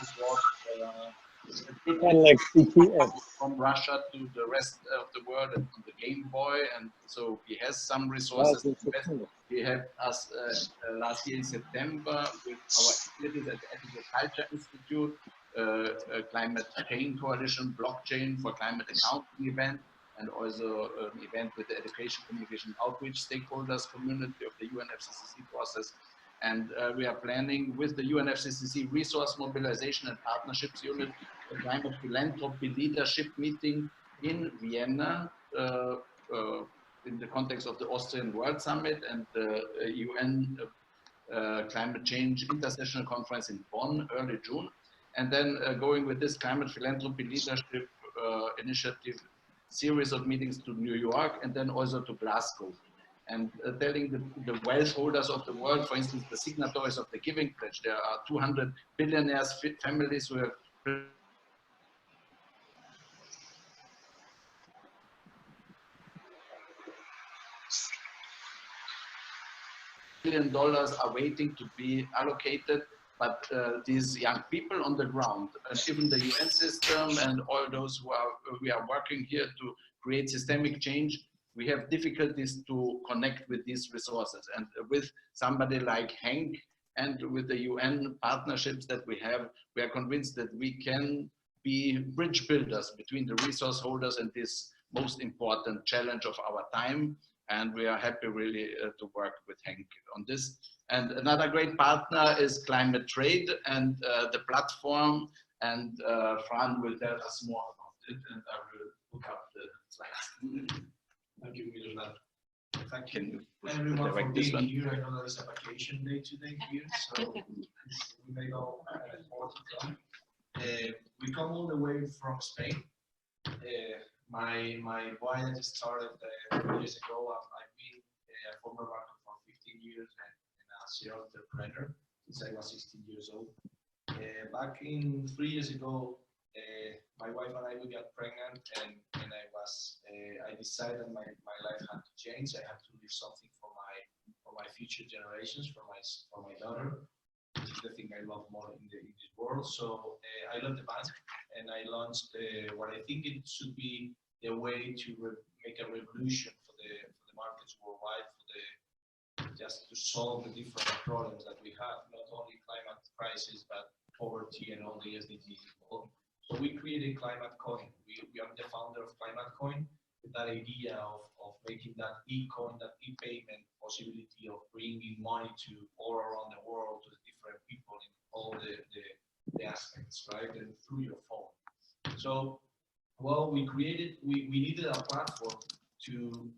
A: who brought from Russia to the rest of the world and on the Game Boy, and so he has some resources. He helped us last year in September with our activities at the Ethical Culture Institute, a climate change coalition, blockchain for climate accounting event, and also an event with the education, communication, outreach stakeholders community of the UNFCCC process. And we are planning with the UNFCCC Resource Mobilization and Partnerships Unit a climate philanthropy leadership meeting in Vienna in the context of the Austrian World Summit and the UN Climate Change Intersessional Conference in Bonn, early June. And then going with this climate philanthropy leadership initiative series of meetings to New York and then also to Glasgow. And telling the wealth holders of the world, for instance, the signatories of the Giving Pledge, there are 200 billionaires, families who have $1 billion are waiting to be allocated, but these young people on the ground, and even the UN system and all those who we are working here to create systemic change, we have difficulties to connect with these resources. And with somebody like Hank and with the UN partnerships that we have, we are convinced that we can be bridge builders between the resource holders and this most important challenge of our time. And we are happy really to work with Hank on this. And another great partner is Climate Trade and the platform. And Fran will tell us more about it, and I will look up the slides.
J: Thank you, Miroslav. Thank you everyone for being here. I know that it's a vacation day today here, so we may go more to come. We come all the way from Spain. My voyage started 3 years ago. I've been a former worker for 15 years and a serial entrepreneur since I was 16 years old. Back in 3 years ago, my wife and I, we got pregnant, and I decided my life had to change. I had to leave something for my future generations, for my daughter, which is the thing I love more in this world. So I left the bank and I launched what I think it should be the way to make a revolution for the markets worldwide, just to solve the different problems that we have, not only climate crisis, but poverty and all the SDGs involved. So we created Climatecoin. We are the founder of Climatecoin, with that idea of making that e-coin, that e-payment possibility of bringing money to all around the world, to the different people in all the aspects, right? And through your phone. So, well, we needed a platform to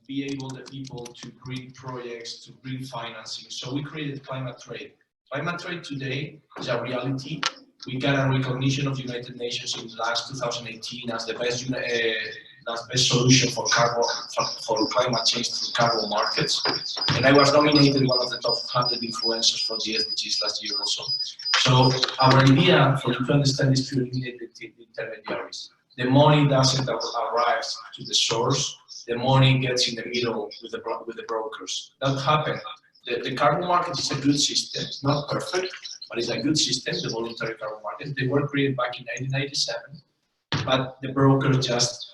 J: be able the people to bring projects, to bring financing. So we created Climate Trade. Climate Trade today is a reality. We got a recognition of United Nations in last 2018 as the best solution for climate change through carbon markets. And I was nominated one of the top 100 influencers for the SDGs last year also. So our idea for you to understand is to eliminate the intermediaries. The money doesn't arrive to the source. The money gets in the middle with the brokers. That happened. The carbon market is a good system. It's not perfect, but it's a good system, the voluntary carbon market. They were created back in 1997, but the brokers just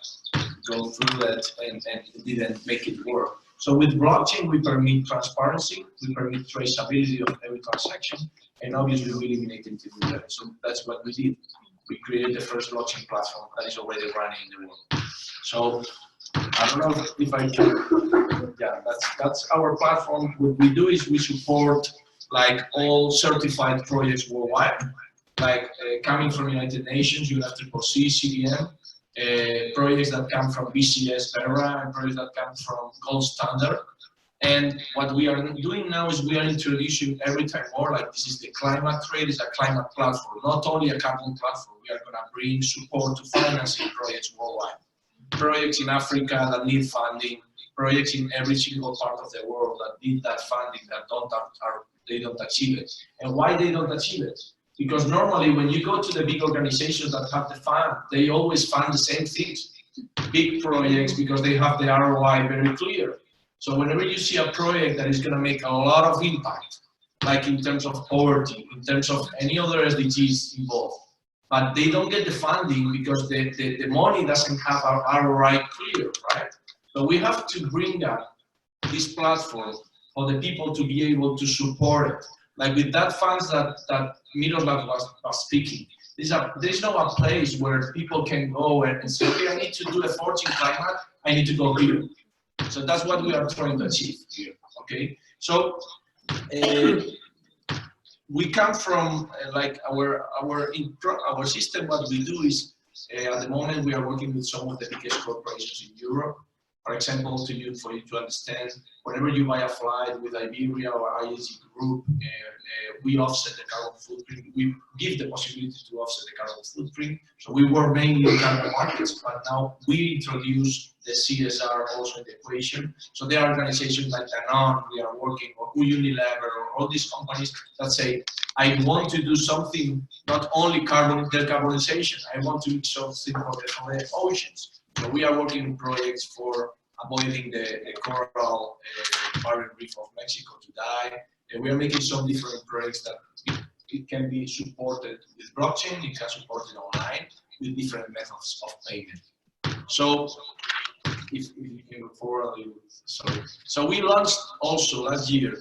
J: go through that and didn't make it work. So with blockchain, we permit transparency, we permit traceability of every transaction, and obviously we eliminate intermediaries. So that's what we did. We created the first blockchain platform that is already running in the world. So I don't know if I can, yeah, that's our platform. What we do is we support like all certified projects worldwide, like coming from United Nations, UNFCCC, CDM, projects that come from BCS, BERA, and projects that come from Gold Standard. And what we are doing now is we are introducing every time more, like this is the climate trade, is a climate platform, not only a carbon platform. We are going to bring support to financing projects worldwide. Projects in Africa that need funding, projects in every single part of the world that need that funding that they don't achieve it. And why they don't achieve it? Because normally when you go to the big organizations that have the fund, they always fund the same things. Big projects because they have the ROI very clear. So whenever you see a project that is going to make a lot of impact, like in terms of poverty, in terms of any other SDGs involved, but they don't get the funding because the money doesn't have our ROI clear, right? So we have to bring up this platform for the people to be able to support it. Like with that funds that Miroslav was speaking, there's no a place where people can go and say, okay, I need to do a fortune climate, I need to go here. So that's what we are trying to achieve here, okay? So we come from like our system. What we do is at the moment we are working with some of the biggest corporations in Europe. For example, for you to understand, whenever you buy a flight with Iberia or IAG Group, we offset the carbon footprint. We give the possibility to offset the carbon footprint. So we were mainly in carbon markets, but now we introduce the CSR also in the equation. So there are organizations like Danone, we are working, or Unilever, or all these companies that say, I want to do something, not only decarbonization, I want to do something for the oceans. So we are working on projects for avoiding the coral barrier reef of Mexico to die. And we are making some different projects that it can be supported with blockchain, it can support it online with different methods of payment. So if you can go forward, sorry. So we launched also last year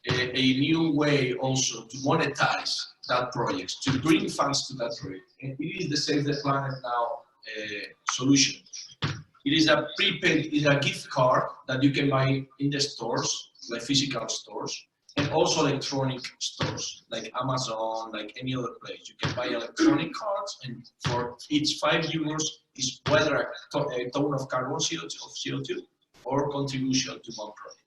J: a new way also to monetize that project, to bring funds to that project. And it is the Save the Planet Now solution. It is a prepaid, it's a gift card that you can buy in the stores, like physical stores, and also electronic stores, like Amazon, like any other place. You can buy electronic cards, and for each €5 is whether a ton of carbon CO2 or contribution to one project.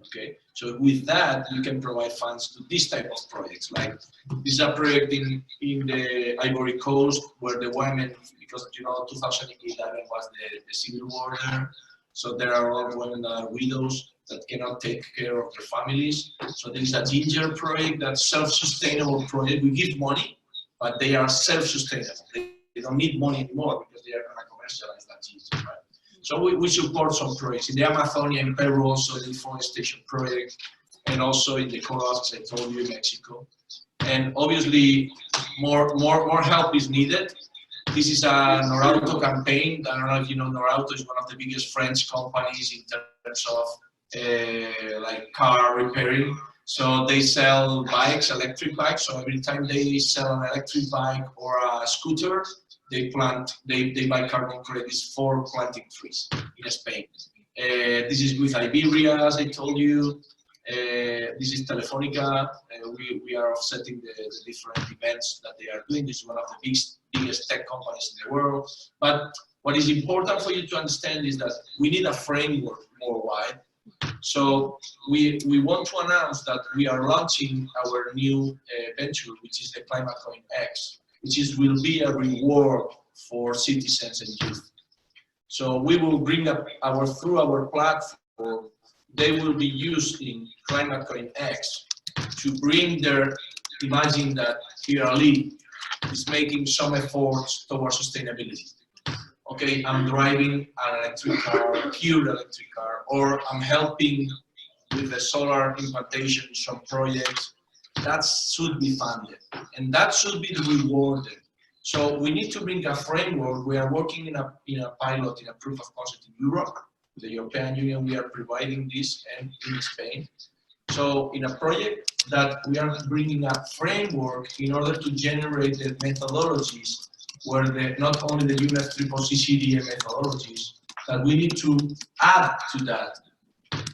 J: Okay, so with that you can provide funds to this type of projects. Like this is a project in the Ivory Coast where the women, because you know 2011 was the civil war there, so there are a lot of women that are widows that cannot take care of their families. So there is a ginger project, that's self-sustainable project. We give money, but they are self-sustainable. They don't need money anymore because they are going to commercialize that ginger, right? So we support some projects in the Amazonia, in Peru, also the deforestation project, and also in the corals, as I told you, in Mexico. And obviously, more help is needed. This is a Norauto campaign. I don't know if you know, Norauto is one of the biggest French companies in terms of like car repairing. So they sell bikes, electric bikes. So every time they sell an electric bike or a scooter, they buy carbon credits for planting trees in Spain. This is with Iberia, as I told you. This is Telefonica. We are offsetting the different events that they are doing. This is one of the biggest tech companies in the world. But what is important for you to understand is that we need a framework worldwide. So we want to announce that we are launching our new venture, which is the Climatecoin X. will be a reward for citizens and youth. So we will bring up through our platform, they will be used in Climatecoin X to bring imagine that here Ali is making some efforts towards sustainability. Okay, I'm driving an electric car, pure electric car, or I'm helping with the solar implantation in some projects. That should be funded, and that should be rewarded. So we need to bring a framework. We are working in a pilot, in a proof of concept in Europe. With the European Union, we are providing this, and in Spain. So in a project that we are bringing a framework in order to generate the methodologies where not only the UNFCCC CDM methodologies, that we need to add to that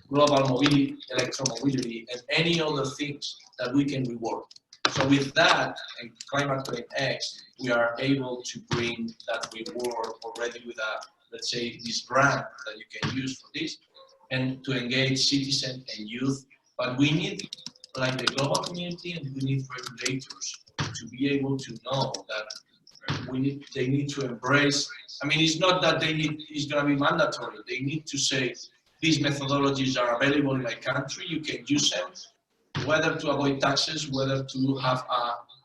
J: global mobility, electromobility, and any other things that we can reward. So with that, and Climatecoin X, we are able to bring that reward already with let's say, this grant that you can use for this, and to engage citizens and youth. But we need, like the global community, and we need regulators to be able to know that they need to embrace. I mean, it's not that it's going to be mandatory. They need to say, these methodologies are available in my country, you can use them, whether to avoid taxes, whether to have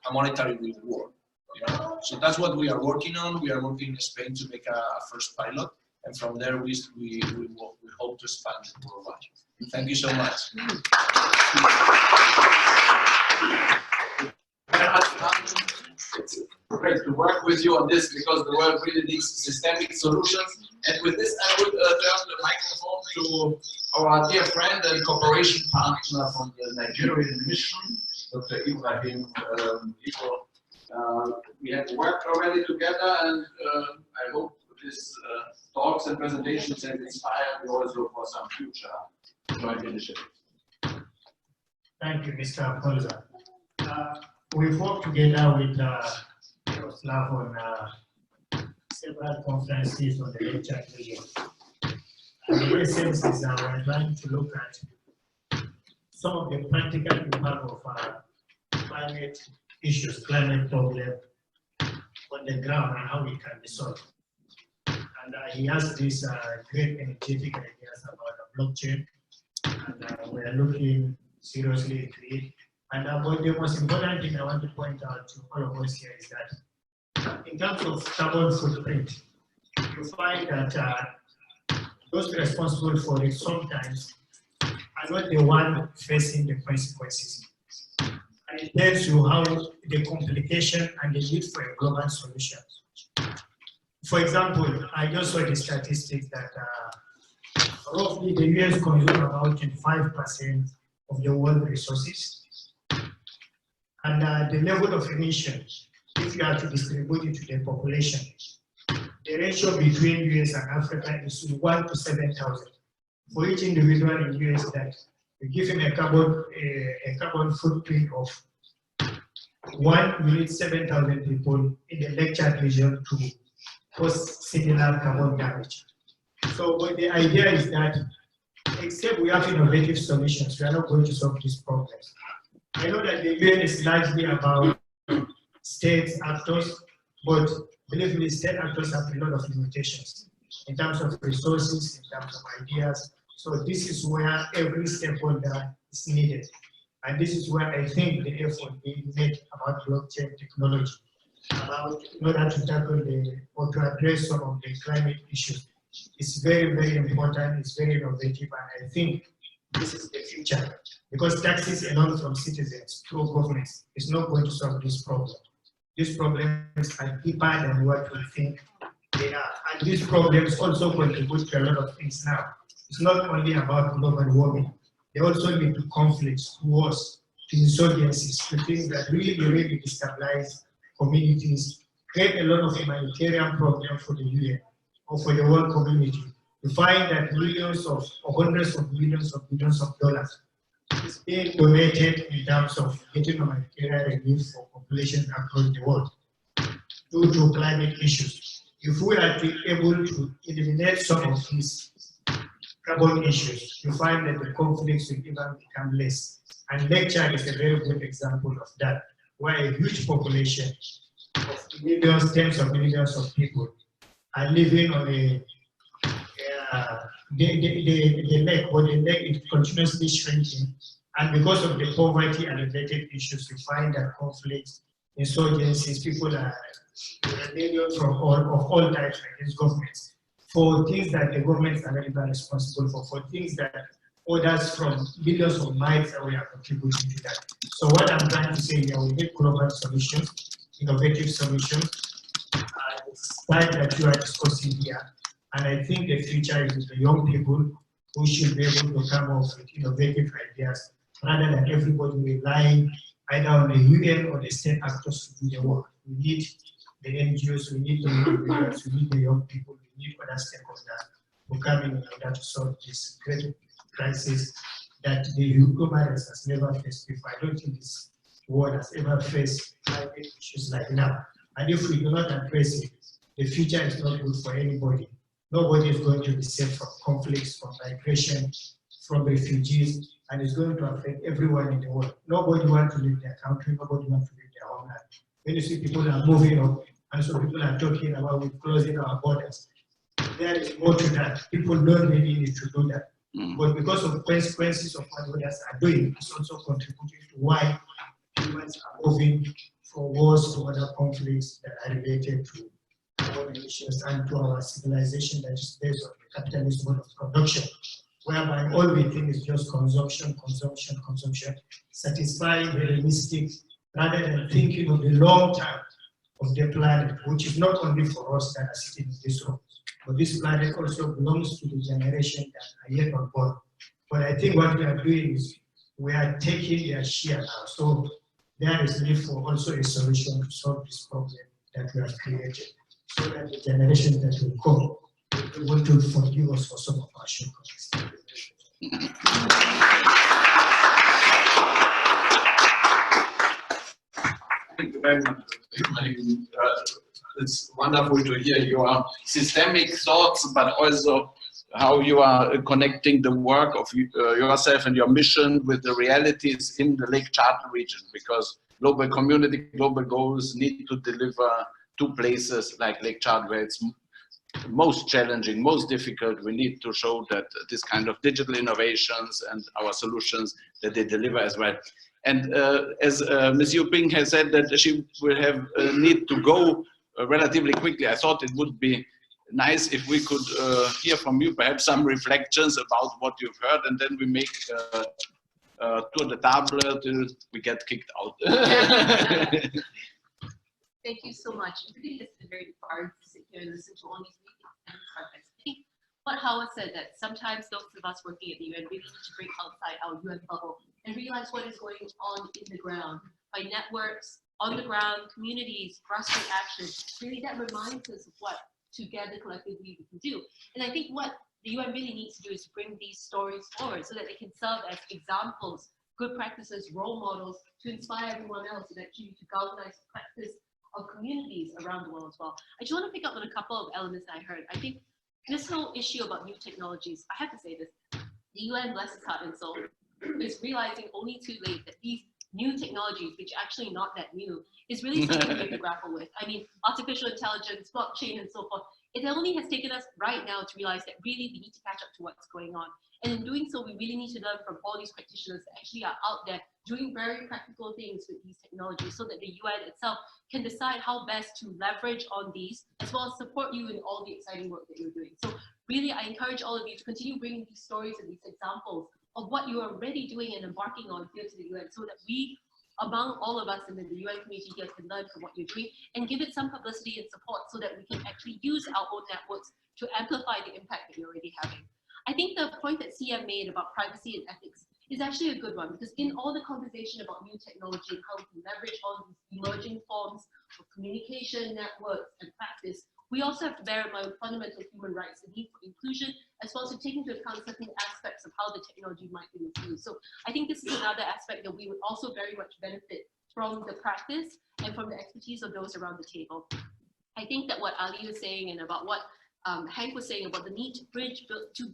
J: a monetary reward. You know? So that's what we are working on. We are working in Spain to make a first pilot, and from there we hope to expand it worldwide. Thank you so much.
A: It's great to work with you on this because the world really needs systemic solutions. And with this, I would turn the microphone to our dear friend and cooperation partner from the Nigerian mission, Dr. Ibrahim Iko. We have worked already together, and I hope this talks and presentations have inspired you also for some future joint initiatives.
K: Thank you, Mr. Polza. We've worked together with Mustafa on several conferences on the lecture region. And the essence is we're trying to look at some of the practical impact of climate issues, climate problem on the ground and how it can be solved. And he has these great energetic ideas about the blockchain, and we're looking seriously into it. And but the most important thing I want to point out to all of us here is that in terms of carbon footprint, you find that those responsible for it sometimes are not the one facing the consequences. And it tells you how the complication and the need for a global solution. For example, I just saw the statistics that roughly the US consumes about 25% of the world resources. And the level of emissions, if you are to distribute it to the population, the ratio between US and Africa is 1 to 7,000. For each individual in US, that you give him a carbon footprint of 1, you need 7,000 people in the lectured region to cause similar carbon damage. So but the idea is that except we have innovative solutions, we are not going to solve these problems. I know that the UN is largely about state actors, but believe me, state actors have a lot of limitations in terms of resources, in terms of ideas. So this is where every stakeholder is needed. And this is where I think the effort being made about blockchain technology, in order to tackle or to address some of the climate issues, is very, very important, it's very innovative, and I think this is the future. Because taxes alone from citizens through governments is not going to solve this problem. These problems are deeper than what we think they are. And these problems also contribute to a lot of things now. It's not only about global warming. They also lead to conflicts, to wars, to insurgencies, to things that really, really destabilize communities, create a lot of humanitarian problems for the UN or for the world community. You find that millions of, or hundreds of millions of billions of dollars is being donated in terms of getting humanitarian relief for populations across the world due to climate issues. If we are able to eliminate some of these carbon issues, you find that the conflicts will even become less. And lecture is a very good example of that, where a huge population of millions, tens of millions of people are living on the lake, or the lake is continuously shrinking. And because of the poverty and related issues, we find that conflicts, insurgencies, people are rebellion from all types against governments for things that the governments are not even responsible for things that others from billions of miles away are contributing to that. So what I'm trying to say here, we need global solutions, innovative solutions, like that you are discussing here. And I think the future is with the young people who should be able to come up with innovative ideas rather than everybody relying either on the UN or the state actors to do the work. We need the NGOs, we need the individuals, we need the young people, we need other stakeholders who come in order to solve this great crisis that the human race has never faced before. I don't think this world has ever faced climate issues like now. And if we do not address it, the future is not good for anybody. Nobody is going to be safe from conflicts, from migration, from refugees, and it's going to affect everyone in the world. Nobody wants to leave their country, nobody wants to leave their homeland. When you see people are moving up, and so people are talking about with closing our borders, there is more to that. People don't really need to do that. But because of consequences of what others are doing, it's also contributing to why humans are moving from wars to other conflicts that are related to our nations and to our civilization that is based on the capitalist mode of production, whereby all we think is just consumption, consumption, consumption, satisfying the realistic rather than thinking of the long term of the planet, which is not only for us that are sitting in this room, but this planet also belongs to the generation that are yet unborn. But I think what we are doing is we are taking their share now. So there is need for also a solution to solve this problem that we have created, so that the generation that will come will be able to forgive us for some of our shortcomings.
A: Thank you very much. It's wonderful to hear your systemic thoughts, but also how you are connecting the work of yourself and your mission with the realities in the Lake Charter region, because global community, global goals need to deliver to places like Lake Charter where it's most challenging, most difficult. We need to show that this kind of digital innovations and our solutions, that they deliver as well. And as Ms. Yuping has said that she will have need to go relatively quickly, I thought it would be nice if we could hear from you, perhaps some reflections about what you've heard, and then we make tour de table till we get kicked out.
B: Thank you so much. I think it's been very hard to sit here and listen to all these meetings and projects. I think what Howard said, that sometimes those of us working at the UN really need to break outside our UN bubble and realize what is going on in the ground by networks, on the ground, communities, grassroots action. Really, that reminds us of what together collectively we can do. And I think what the UN really needs to do is to bring these stories forward so that they can serve as examples, good practices, role models to inspire everyone else and actually to galvanize practice of communities around the world as well. I just want to pick up on a couple of elements that I heard. I think this whole issue about new technologies, I have to say this, the UN, bless its heart and soul, is realizing only too late that these new technologies, which are actually not that new, is really something we have to grapple with. I mean, artificial intelligence, blockchain, and so forth. It only has taken us right now to realize that really we need to catch up to what's going on. And in doing so, we really need to learn from all these practitioners that actually are out there doing very practical things with these technologies so that the UN itself can decide how best to leverage on these, as well as support you in all the exciting work that you're doing. So really, I encourage all of you to continue bringing these stories and these examples of what you are already doing and embarking on here to the UN, so that we, among all of us in the UN community here, can learn from what you're doing and give it some publicity and support so that we can actually use our own networks to amplify the impact that you're already having. I think the point that Xiye made about privacy and ethics is actually a good one, because in all the conversation about new technology and how we can leverage all these emerging forms of communication, networks, and practice, we also have to bear in mind fundamental human rights, the need for inclusion, as well as to take into account certain aspects of how the technology might be misused. So I think this is another aspect that we would also very much benefit from the practice and from the expertise of those around the table. I think that what Ali was saying and about what Hank was saying about the need to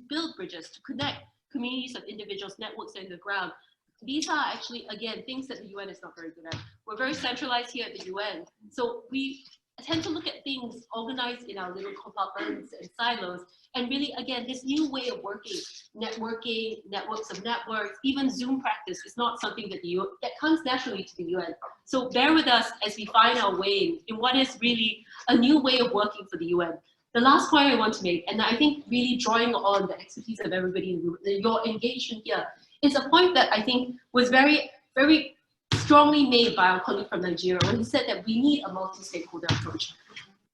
B: build bridges, to connect communities of individuals, networks on the ground, these are actually, again, things that the UN is not very good at. We're very centralized here at the UN. So we tend to look at things organized in our little compartments and silos. And really, again, this new way of working, networking, networks of networks, even Zoom practice is not something that that comes naturally to the UN. So bear with us as we find our way in what is really a new way of working for the UN. The last point I want to make, and I think really drawing on the expertise of everybody in the room, your engagement here, is a point that I think was very, very strongly made by our colleague from Nigeria when he said that we need a multi-stakeholder approach.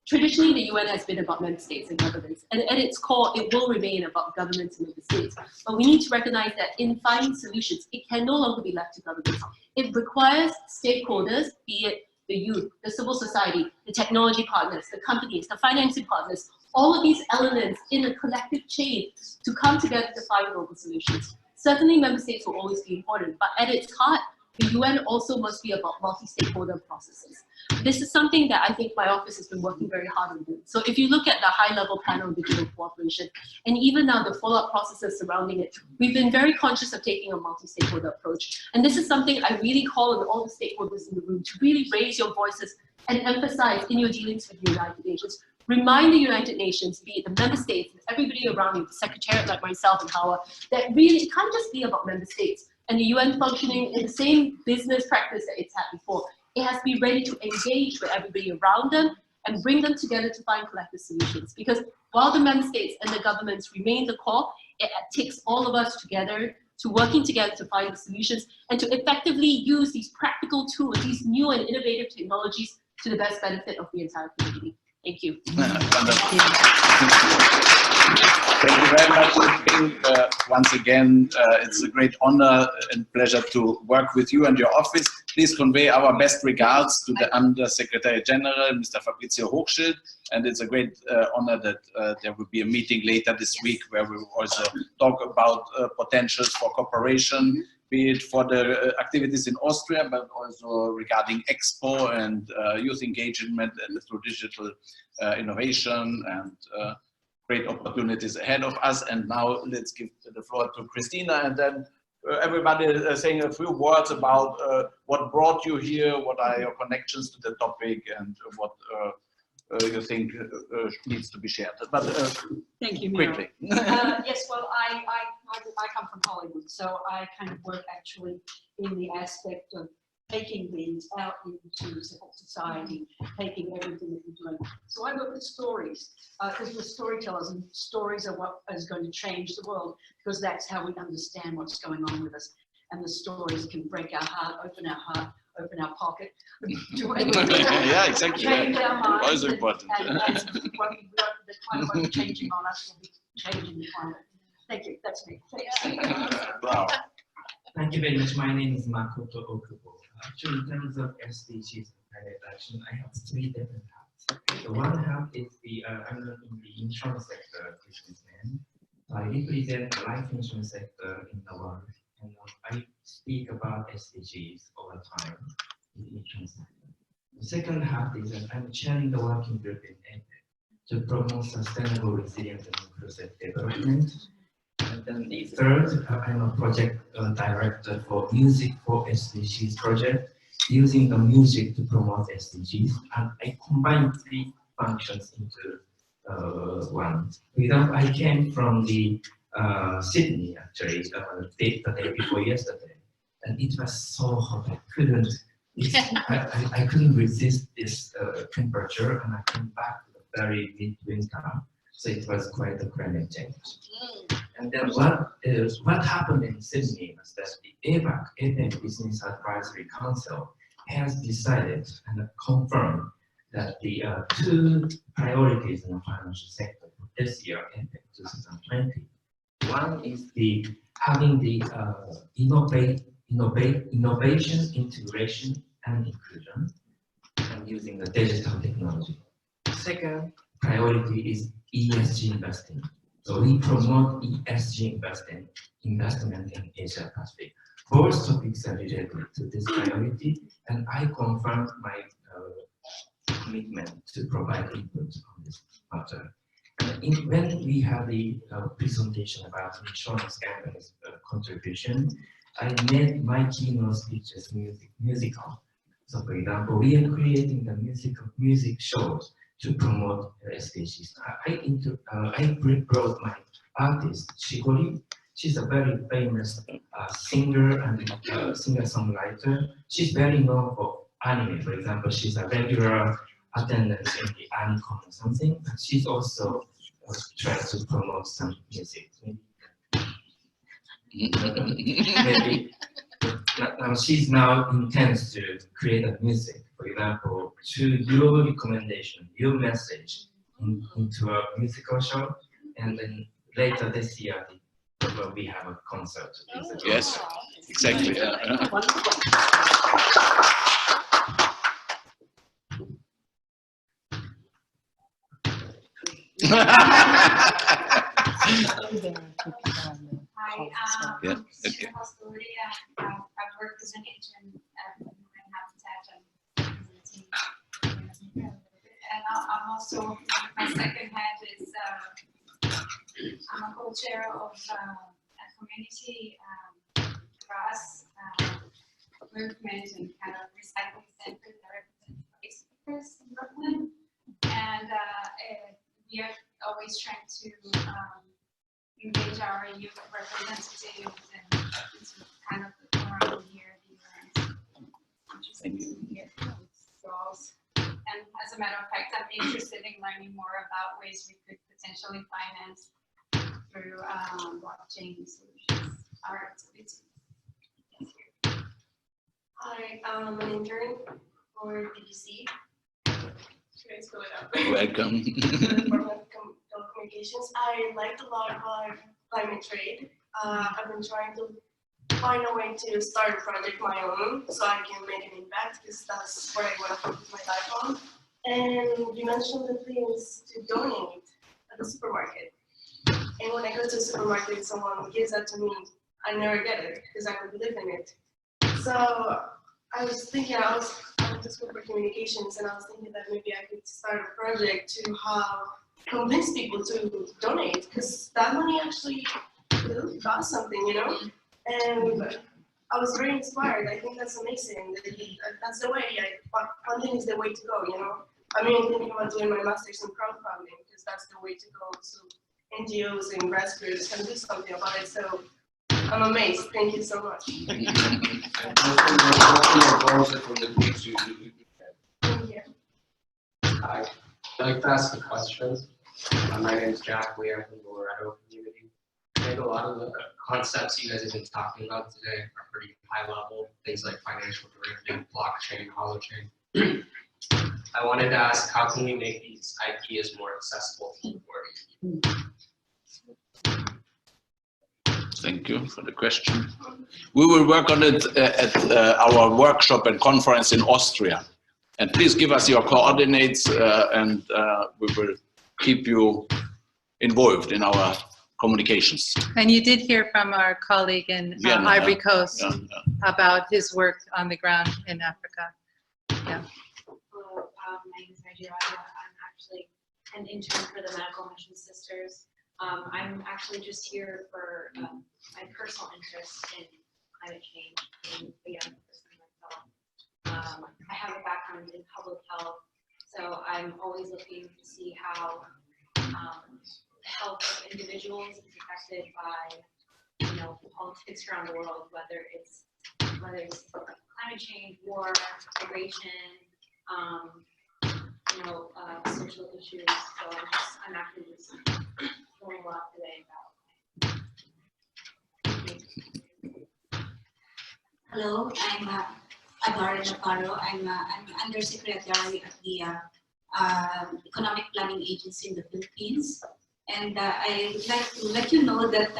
B: Traditionally, the UN has been about member states and governments, and at its core, it will remain about governments and member states. But we need to recognize that in finding solutions, it can no longer be left to governments. It requires stakeholders, be it the youth, the civil society, the technology partners, the companies, the financing partners, all of these elements in a collective chain to come together to find global solutions. Certainly, member states will always be important, but at its heart, the UN also must be about multi-stakeholder processes. This is something that I think my office has been working very hard on doing. So if you look at the high-level panel on digital cooperation, and even now the follow-up processes surrounding it, we've been very conscious of taking a multi-stakeholder approach. And this is something I really call on all the stakeholders in the room to really raise your voices and emphasize in your dealings with the United Nations. Remind the United Nations, be it the member states, and everybody around you, the secretariat like myself and Howard, that really it can't just be about member states and the UN functioning in the same business practice that it's had before. It has to be ready to engage with everybody around them and bring them together to find collective solutions. Because while the member states and the governments remain the core, it takes all of us together to working together to find the solutions and to effectively use these practical tools, these new and innovative technologies to the best benefit of the entire community. Thank you.
A: Thank you very much. Once again, it's a great honor and pleasure to work with you and your office. Please convey our best regards to the Under Secretary General, Mr. Fabrizio Hochschild. And it's a great honor that there will be a meeting later this week where we will also talk about potentials for cooperation, be it for the activities in Austria, but also regarding Expo and youth engagement and through digital innovation and great opportunities ahead of us. And now let's give the floor to Christina, and then everybody saying a few words about what brought you here, what are your connections to the topic, and what you think needs to be shared. But
L: thank you,
A: quickly.
L: Yes, well, I come from Hollywood, so I kind of work actually in the aspect of taking these out into civil society, taking everything that we're doing. So I work with stories, because we're storytellers, and stories are what is going to change the world, because that's how we understand what's going on with us. And the stories can break our heart, open our pocket,
A: yeah, exactly.
L: change our minds.
A: Always important.
L: And the climate won't be changing on us, will be changing the climate. Thank you, that's me.
A: Wow.
M: Thank you very much. My name is Makoto Okubo. Actually, in terms of SDGs and climate action, I have three different hats. The one hat is I'm in the insurance sector businessman. I represent the life insurance sector in the world, and I speak about SDGs all the time in the insurance sector. The second hat is that I'm chairing the working group in APEC to promote sustainable, resilient, and inclusive development. And then the third, I'm a project director for Music for SDGs project, using the music to promote SDGs. And I combine three functions into one. I came from the Sydney, actually, the day before yesterday. And it was so hot, I couldn't resist this temperature, and I came back to the very mid-winter. So it was quite a climate change. And then what happened in Sydney was that the APEC Business Advisory Council has decided and confirmed that the two priorities in the financial sector for this year, APEC 2020, one is having the innovation, integration, and inclusion, and using the digital technology. The second priority is ESG investing. So we promote ESG investment in Asia Pacific. Both topics are related to this priority, and I confirm my commitment to provide input on this matter. And when we have the presentation about insurance companies' contribution, I made my keynote speeches musical. So for example, we are creating the music shows to promote SDGs. I brought my artist, Shigori. She's a very famous singer and singer-songwriter. She's very known for anime. For example, she's a regular attendance in the Anime or something. But she's also trying to promote some music. Maybe now she's now intends to create a music, for example, to your recommendation, your message into a musical show, and then later this year we have a concert.
A: Yes, exactly.
E: Hi, I'm Xiye Bastida. I've worked as an intern at Human Habitat and I'm also, my second hat is I'm a co-chair of a community grass movement and kind of recycling center that represents waste pickers in Brooklyn, and we are always trying to engage our youth representatives and kind of around here and as a matter of fact, I'm interested in learning more about ways we could potentially finance through blockchain solutions our activities.
N: Hi, I'm an intern for BBC.
A: Welcome.
N: Communications. I liked a lot about climate trade. I've been trying to find a way to start a project of my own so I can make an impact, because that's what I want to focus my life on. And you mentioned the things to donate at the supermarket. And when I go to the supermarket, someone gives that to me. I never get it because I don't live in it. So I was thinking, I went to school for communications, and I was thinking that maybe I could start a project to convince people to donate, because that money actually got something, you know? And I was very inspired. I think that's amazing. That's the way, funding is the way to go, you know? I'm even thinking about doing my master's in crowdfunding, because that's the way to go. So NGOs and grassroots can do something about it. So I'm amazed. Thank you so much.
J: Thank you. Hi, I'd like to ask a question. My name is Jack Lee. I'm from the Loretto community. I think a lot of the concepts you guys have been talking about today are pretty high level, things like financial derivative, blockchain, holochain. I wanted to ask, how can we make these ideas more accessible to the world?
A: Thank you for the question. We will work on it at our workshop and conference in Austria. And please give us your coordinates and we will keep you involved in our communications.
D: And you did hear from our colleague in
A: Vienna,
D: Ivory Coast about his work on the ground in Africa. Yeah.
O: Hello, my name is Nigeria. I'm actually an intern for the Medical Mission Sisters. I'm actually just here for my personal interest in climate change and a young person myself. I have a background in public health, so I'm always looking to see how the health of individuals is affected by, you know, politics around the world, whether it's climate change, war, migration, you know, social issues. So I'm actually just learning a lot today about.
P: Hello, I'm Adora Navarro. I'm an undersecretary at the Economic Planning Agency in the Philippines. And I would like to let you know that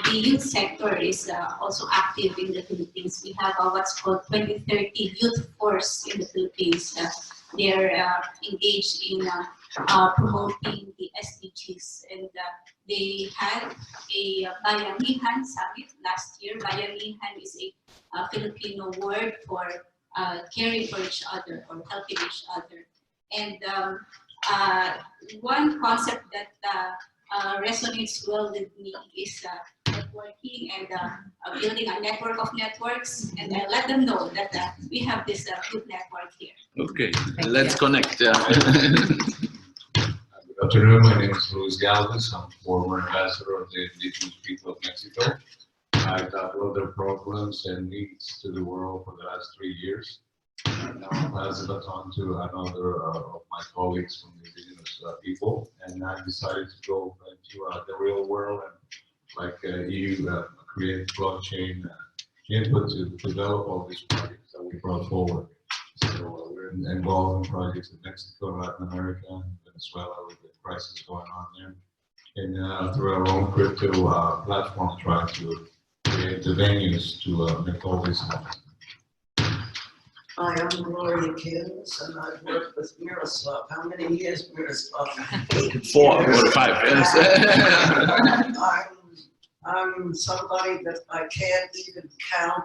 P: the youth sector is also active in the Philippines. We have what's called 2030 Youth Force in the Philippines. They're engaged in promoting the SDGs, and they had a Bayanihan Summit last year. Bayanihan is a Filipino word for caring for each other or helping each other. And one concept that resonates well with me is that networking and building a network of networks, and let them know that we have this good network here.
A: Okay, let's connect. Yeah.
Q: Good afternoon, my name is Luis Galvez. I'm former ambassador of the indigenous people of Mexico. I've tackled their problems and needs to the world for the last 3 years. Now I'll pass the baton to another of my colleagues from the indigenous people, and I decided to go into the real world and, like you, create blockchain input to develop all these projects that we brought forward. So we're involved in projects in Mexico, Latin America, Venezuela, with the crisis going on there, and through our own crypto platform, trying to create the venues to make all this happen.
R: Hi, I'm Gloria Kins, and I've worked with Miroslav. How many years, Miroslav?
A: 4 or 5 years.
R: I'm somebody that I can't even count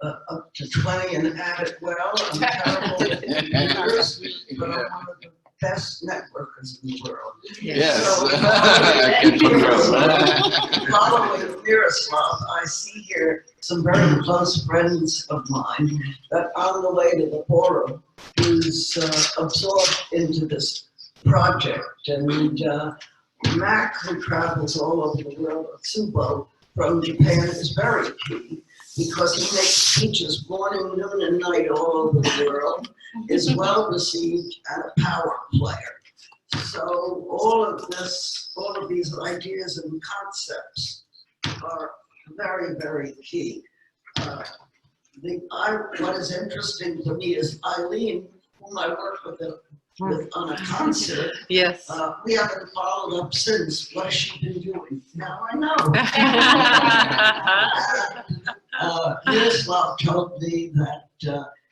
R: up to 20 and add it well. I'm terrible at numbers, but I'm one of the best networkers in the world.
A: Yes,
R: so,
A: I can confirm.
R: Following Miroslav, I see here some very close friends of mine that on the way to the forum is absorbed into this project. And Mac, who travels all over the world, Tsubo from Japan, is very key because he makes speeches morning, noon, and night all over the world, is well received and a power player. So all of these ideas and concepts are very, very key. What is interesting to me is Eileen, whom I work with on a concert.
D: Yes.
R: We haven't followed up since. What has she been doing? Now I know. Miroslav told me that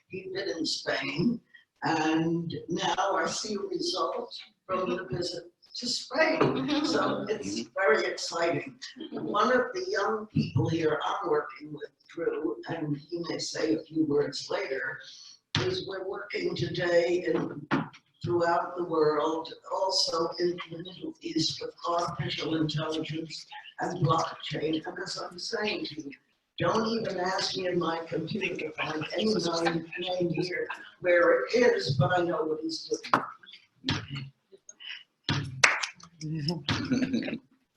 R: he'd been in Spain, and now I see a result from the visit to Spain. So it's very exciting. One of the young people here I'm working with, Drew, and he may say a few words later, is we're working today throughout the world, also in the Middle East, with artificial intelligence and blockchain. And as I'm saying to you, don't even ask me in my computer to find any name here where it is, but I know what he's doing.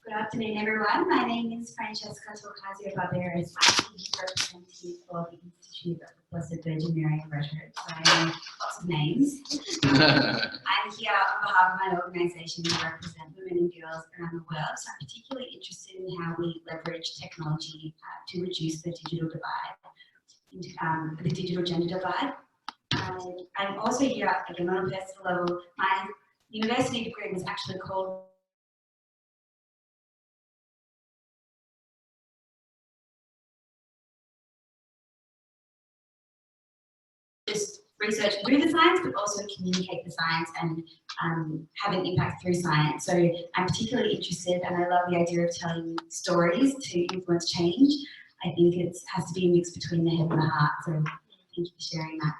S: Good afternoon, everyone. My name is Francesca Torcasio-Barberis. I'm the representative of the Institute of the Blessed Virgin Mary Frederick. So I know lots of names. I'm here on behalf of my organisation to represent women and girls around the world. So I'm particularly interested in how we leverage technology to reduce the digital divide, the digital gender divide. I'm also here, again, on a personal level. My university degree was actually called just research and do the science, but also communicate the science and have an impact through science. So I'm particularly interested, and I love the idea of telling stories to influence change. I think it has to be a mix between the head and the heart. So thank you for sharing that.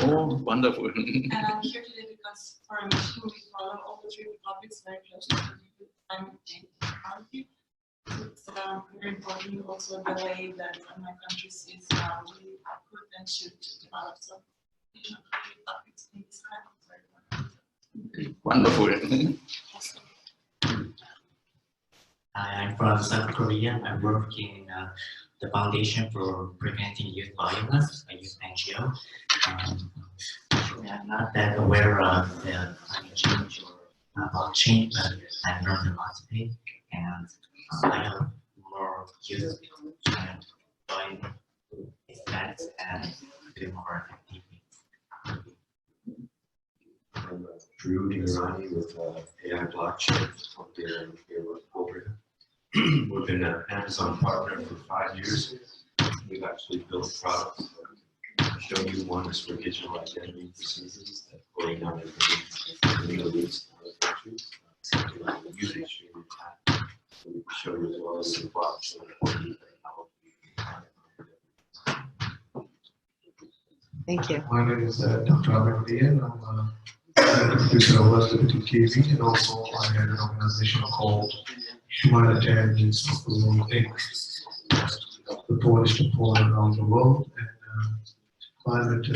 A: Oh, wonderful.
T: And I'm here today because for a mission we follow all the three topics very closely to climate change and technology. It's very important also the way that my country sees how we could and should develop. So, topics in this time.
A: Wonderful.
U: I'm from South Korea. I'm working in the Foundation for Preventing Youth Violence, a youth NGO. I'm not that aware of the climate change or blockchain, but I've learned a lot today. And I have more youth and join events and do more activities.
V: I'm Drew Irani with AI Blockchain up there with Boulder. We've been an Amazon partner for 5 years. We've actually built products. I'll show you one is for digital identity for citizens that's going on in the Middle East and other countries. Something like using streaming tap. We can show you as well as some blocks and
D: Thank you.
V: My name is Dr. Albert Lee, and I'm
C: the producer of LGBT, and also I had an organization called Humanitarians of the World Inc., the Polish to poor around the world, and climate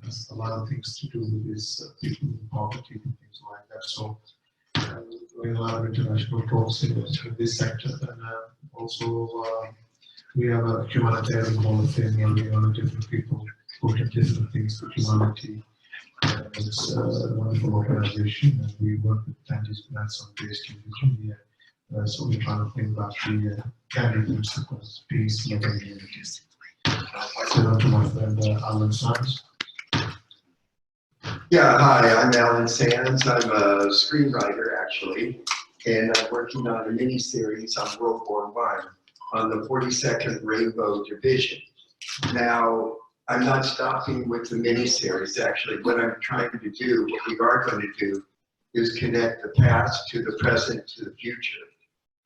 C: has a lot of things to do with this people in poverty and things like that. So doing a lot of international talks in this sector, and also we have a humanitarian hall of fame where we honor different people who did different things for humanity. It's a wonderful organization, and we work with Tandy's grants based in Virginia. So we're trying to bring back the Gandhi principles, peace, love, and unity. So to my friend Alan Sands.
F: Yeah, hi, I'm Alan Sands. I'm a screenwriter, actually, and I'm working on a mini-series on World War I on the 42nd Rainbow Division. Now, I'm not stopping with the mini-series, actually. What I'm trying to do, what we are going to do, is connect the past to the present to the future.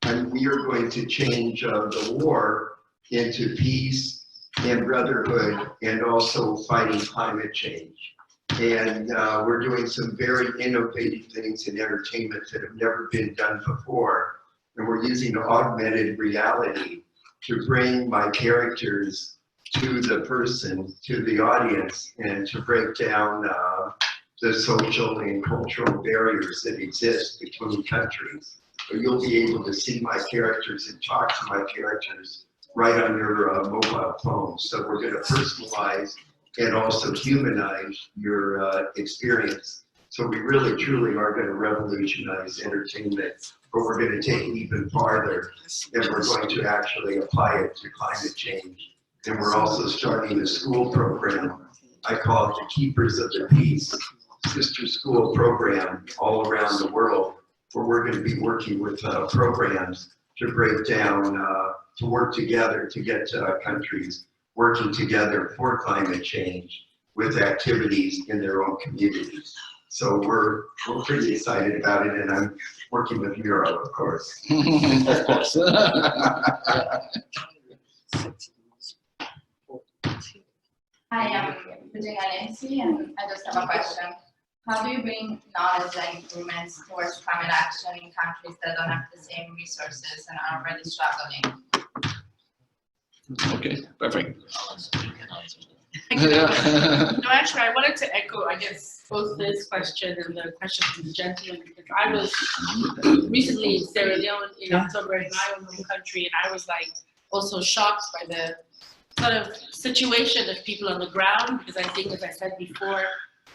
F: And we are going to change the war into peace and brotherhood, and also fighting climate change. And we're doing some very innovative things in entertainment that have never been done before. And we're using augmented reality to bring my characters to the person, to the audience, and to break down the social and cultural barriers that exist between countries. So you'll be able to see my characters and talk to my characters right on your mobile phone. So we're going to personalize and also humanize your experience. So we really, truly are going to revolutionize entertainment, but we're going to take it even farther, and we're going to actually apply it to climate change. And we're also starting a school program. I call it the Keepers of the Peace, sister school program all around the world, where we're going to be working with programs to break down, to work together to get countries working together for climate change with activities in their own communities. So we're pretty excited about it, and I'm working with Miro, of course.
A: Of course.
W: Hi, I'm Virginia Nancy, and I just have a question. How do you bring knowledge and improvements towards climate action in countries that don't have the same resources and are already struggling?
A: Okay, perfect.
X: No, actually, I wanted to echo, I guess, both this question and the question from the gentleman, because I was recently in Sierra Leone in October in my own country, and I was like also shocked by the sort of situation of people on the ground, because I think, as I said before,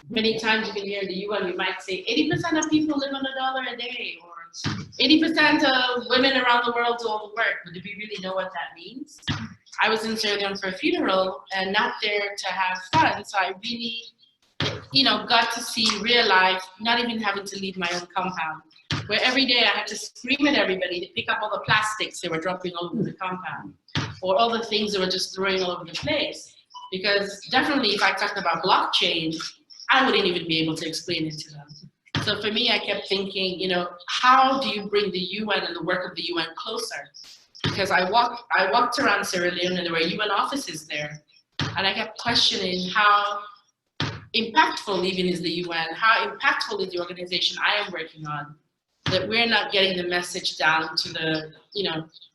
X: many times you can hear in the UN, we might say 80% of people live on $1 a day, or 80% of women around the world do all the work, but do we really know what that means? I was in Sierra Leone for a funeral and not there to have fun, so I really, got to see real life, not even having to leave my own compound, where every day I had to scream at everybody to pick up all the plastics they were dropping all over the compound, or all the things they were just throwing all over the place. Because definitely if I talked about blockchain, I wouldn't even be able to explain it to them. So for me, I kept thinking, how do you bring the UN and the work of the UN closer? Because I walked around Sierra Leone and there were UN offices there. And I kept questioning how impactful even is the UN, how impactful is the organization I am working on, that we're not getting the message down to the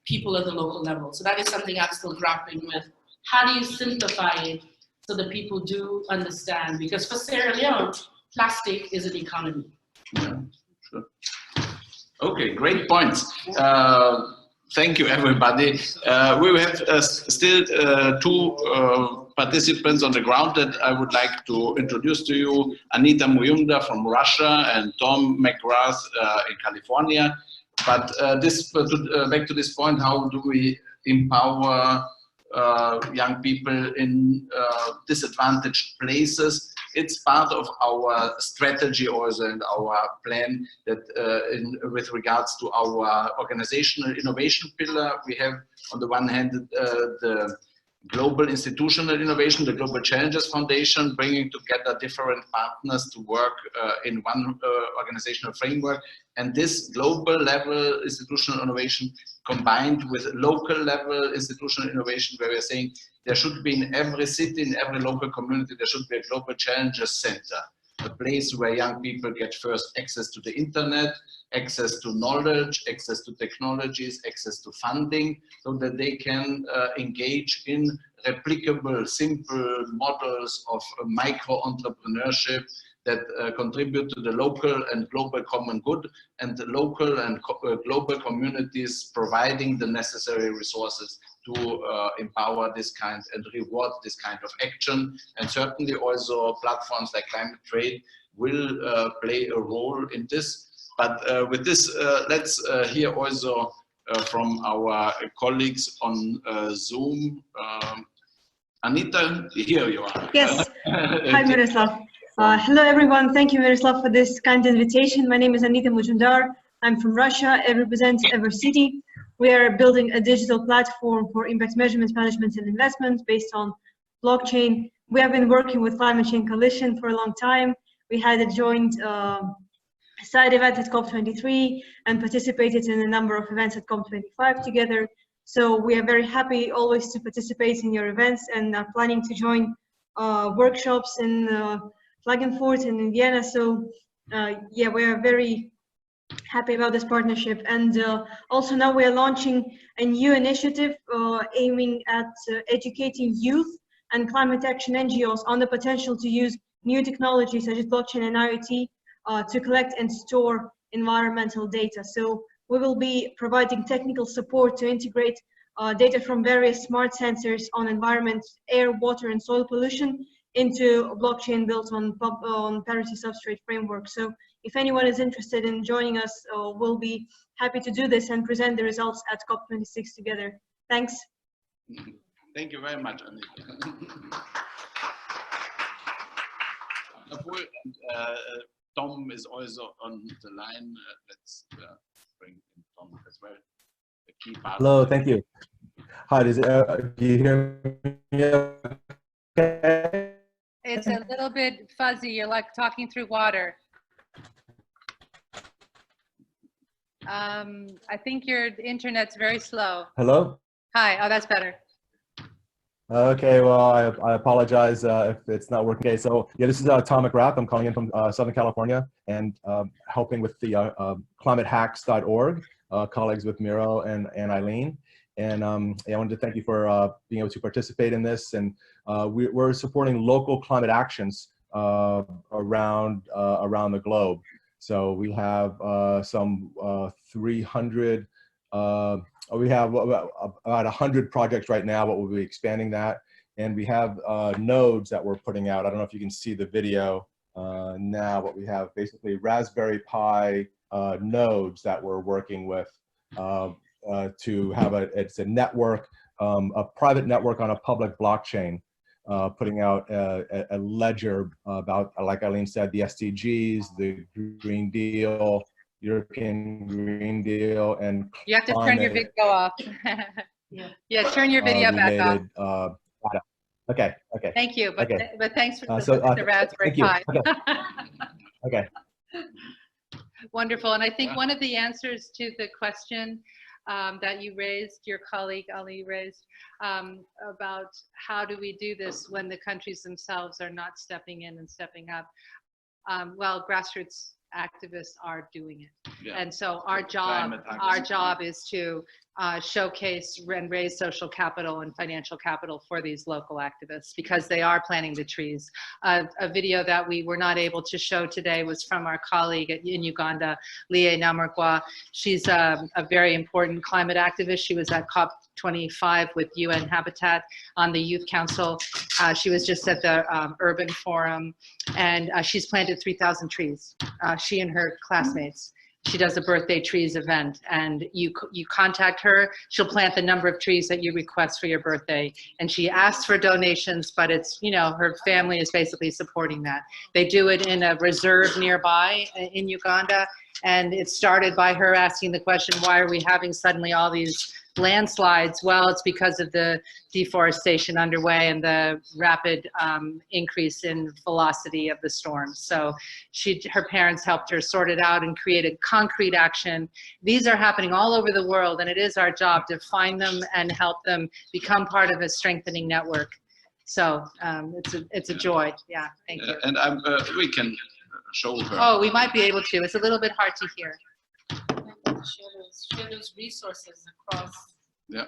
X: people at the local level. So that is something I'm still grappling with. How do you simplify it so that people do understand? Because for Sierra Leone, plastic is an economy.
A: Yeah, sure. Okay, great points. Thank you, everybody. We will have still two participants on the ground that I would like to introduce to you. Anita Muyunda from Russia and Tom McGrath in California. But back to this point, how do we empower young people in disadvantaged places? It's part of our strategy also and our plan that with regards to our organizational innovation pillar, we have on the one hand the global institutional innovation, the Global Challenges Foundation, bringing together different partners to work in one organizational framework. And this global level institutional innovation combined with local level institutional innovation, where we're saying there should be in every city, in every local community, there should be a Global Challenges Center a place where young people get first access to the internet, access to knowledge, access to technologies, access to funding, so that they can engage in replicable, simple models of micro-entrepreneurship that contribute to the local and global common good, and the local and global communities providing the necessary resources to empower this kind and reward this kind of action. And certainly also platforms like Climate Trade will play a role in this. But with this, let's hear also from our colleagues on Zoom. Anita, here you are.
G: Yes. Hi, Miroslav. Hello, everyone. Thank you, Miroslav, for this kind invitation. My name is Anita Mujumdar. I'm from Russia. I represent EverCity. We are building a digital platform for impact measurement, management, and investment based on blockchain. We have been working with Climate Change Coalition for a long time. We had a joint side event at COP23 and participated in a number of events at COP25 together. So we are very happy always to participate in your events, and are planning to join workshops in Klagenfurt and in Vienna. So yeah, we are very happy about this partnership. And also now we are launching a new initiative aiming at educating youth and climate action NGOs on the potential to use new technologies such as blockchain and IoT to collect and store environmental data. So we will be providing technical support to integrate data from various smart sensors on environment, air, water, and soil pollution into a blockchain built on parity substrate framework. So if anyone is interested in joining us, we'll be happy to do this and present the results at COP26 together. Thanks.
A: Thank you very much, Anita. Tom is also on the line. Let's bring in Tom as well. The key part.
H: Hello, thank you. Hi, do you hear me okay?
D: It's a little bit fuzzy. You're like talking through water. I think your internet's very slow.
H: Hello?
D: Hi, oh, that's better.
H: Okay, well, I apologize if it's not working. Okay, so yeah, this is Tom McGrath. I'm calling in from Southern California and helping with the climatehacks.org, colleagues with Miro and Eileen. And yeah, I wanted to thank you for being able to participate in this. And we're supporting local climate actions around the globe. So we have some 300, we have about 100 projects right now, but we'll be expanding that. And we have nodes that we're putting out. I don't know if you can see the video now, but we have basically Raspberry Pi nodes that we're working with to have it's a network, a private network on a public blockchain, putting out a ledger about, like Eileen said, the SDGs, the Green Deal, European Green Deal, and
D: you have to turn your video off. Yeah, turn your video back off.
H: Okay.
D: Thank you, but,
H: okay.
D: but thanks for the Raspberry Pi.
H: Okay.
D: Wonderful, and I think one of the answers to the question that you raised, your colleague Ali raised, about how do we do this when the countries themselves are not stepping in and stepping up. Well, grassroots activists are doing it. Yeah. And so our job is to showcase and raise social capital and financial capital for these local activists, because they are planting the trees. A video that we were not able to show today was from our colleague in Uganda, Xiye Bastida. She's a very important climate activist. She was at COP25 with UN Habitat on the Youth Council. She was just at the Urban Forum, and she's planted 3,000 trees, she and her classmates. She does a birthday trees event, and you contact her, she'll plant the number of trees that you request for your birthday. And she asks for donations, but it's, you know, her family is basically supporting that. They do it in a reserve nearby in Uganda, and it started by her asking the question, why are we having suddenly all these landslides? Well, it's because of the deforestation underway and the rapid increase in velocity of the storms. So her parents helped her sort it out and created concrete action. These are happening all over the world, and it is our job to find them and help them become part of a strengthening network. So it's a joy. Yeah, thank you.
A: And we can show her.
D: Oh, we might be able to. It's a little bit hard to hear.
X: Share those resources across.
A: Yeah.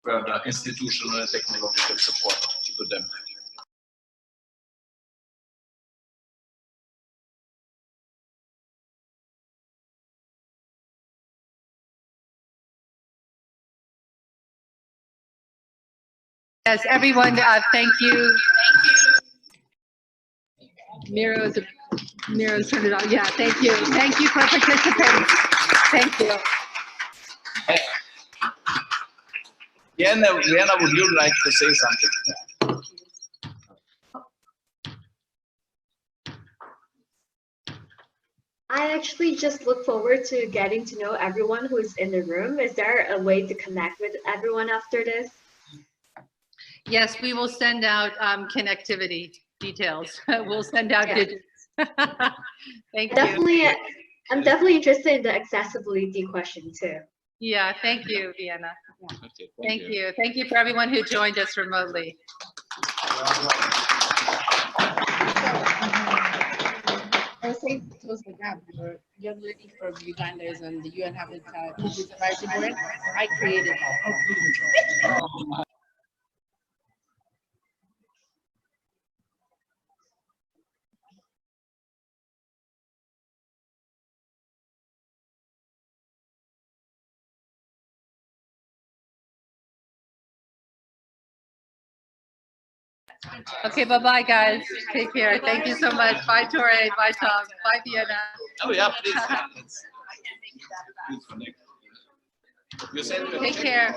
A: Further institutional and technological support to them.
D: Yes, everyone, thank you. Miro's turned it on. Yeah, thank you. Thank you for participating. Thank you.
A: Vienna, would you like to say something?
B: I actually just look forward to getting to know everyone who is in the room. Is there a way to connect with everyone after this?
D: Yes, we will send out connectivity details. We'll send out digits. Thank you.
B: I'm definitely interested in the accessibility question too.
D: Yeah, thank you, Vienna. Yeah. Okay, thank you. Thank you for everyone who joined us remotely.
X: I'll say close the gap. The young lady from Uganda is on the UN Habitat Advisory Board. I created that.
D: Okay, bye-bye, guys. Take care. Thank you so much. Bye, Torre. Bye, Tom. Bye, Vienna.
A: Oh, yeah, please. Take
D: care.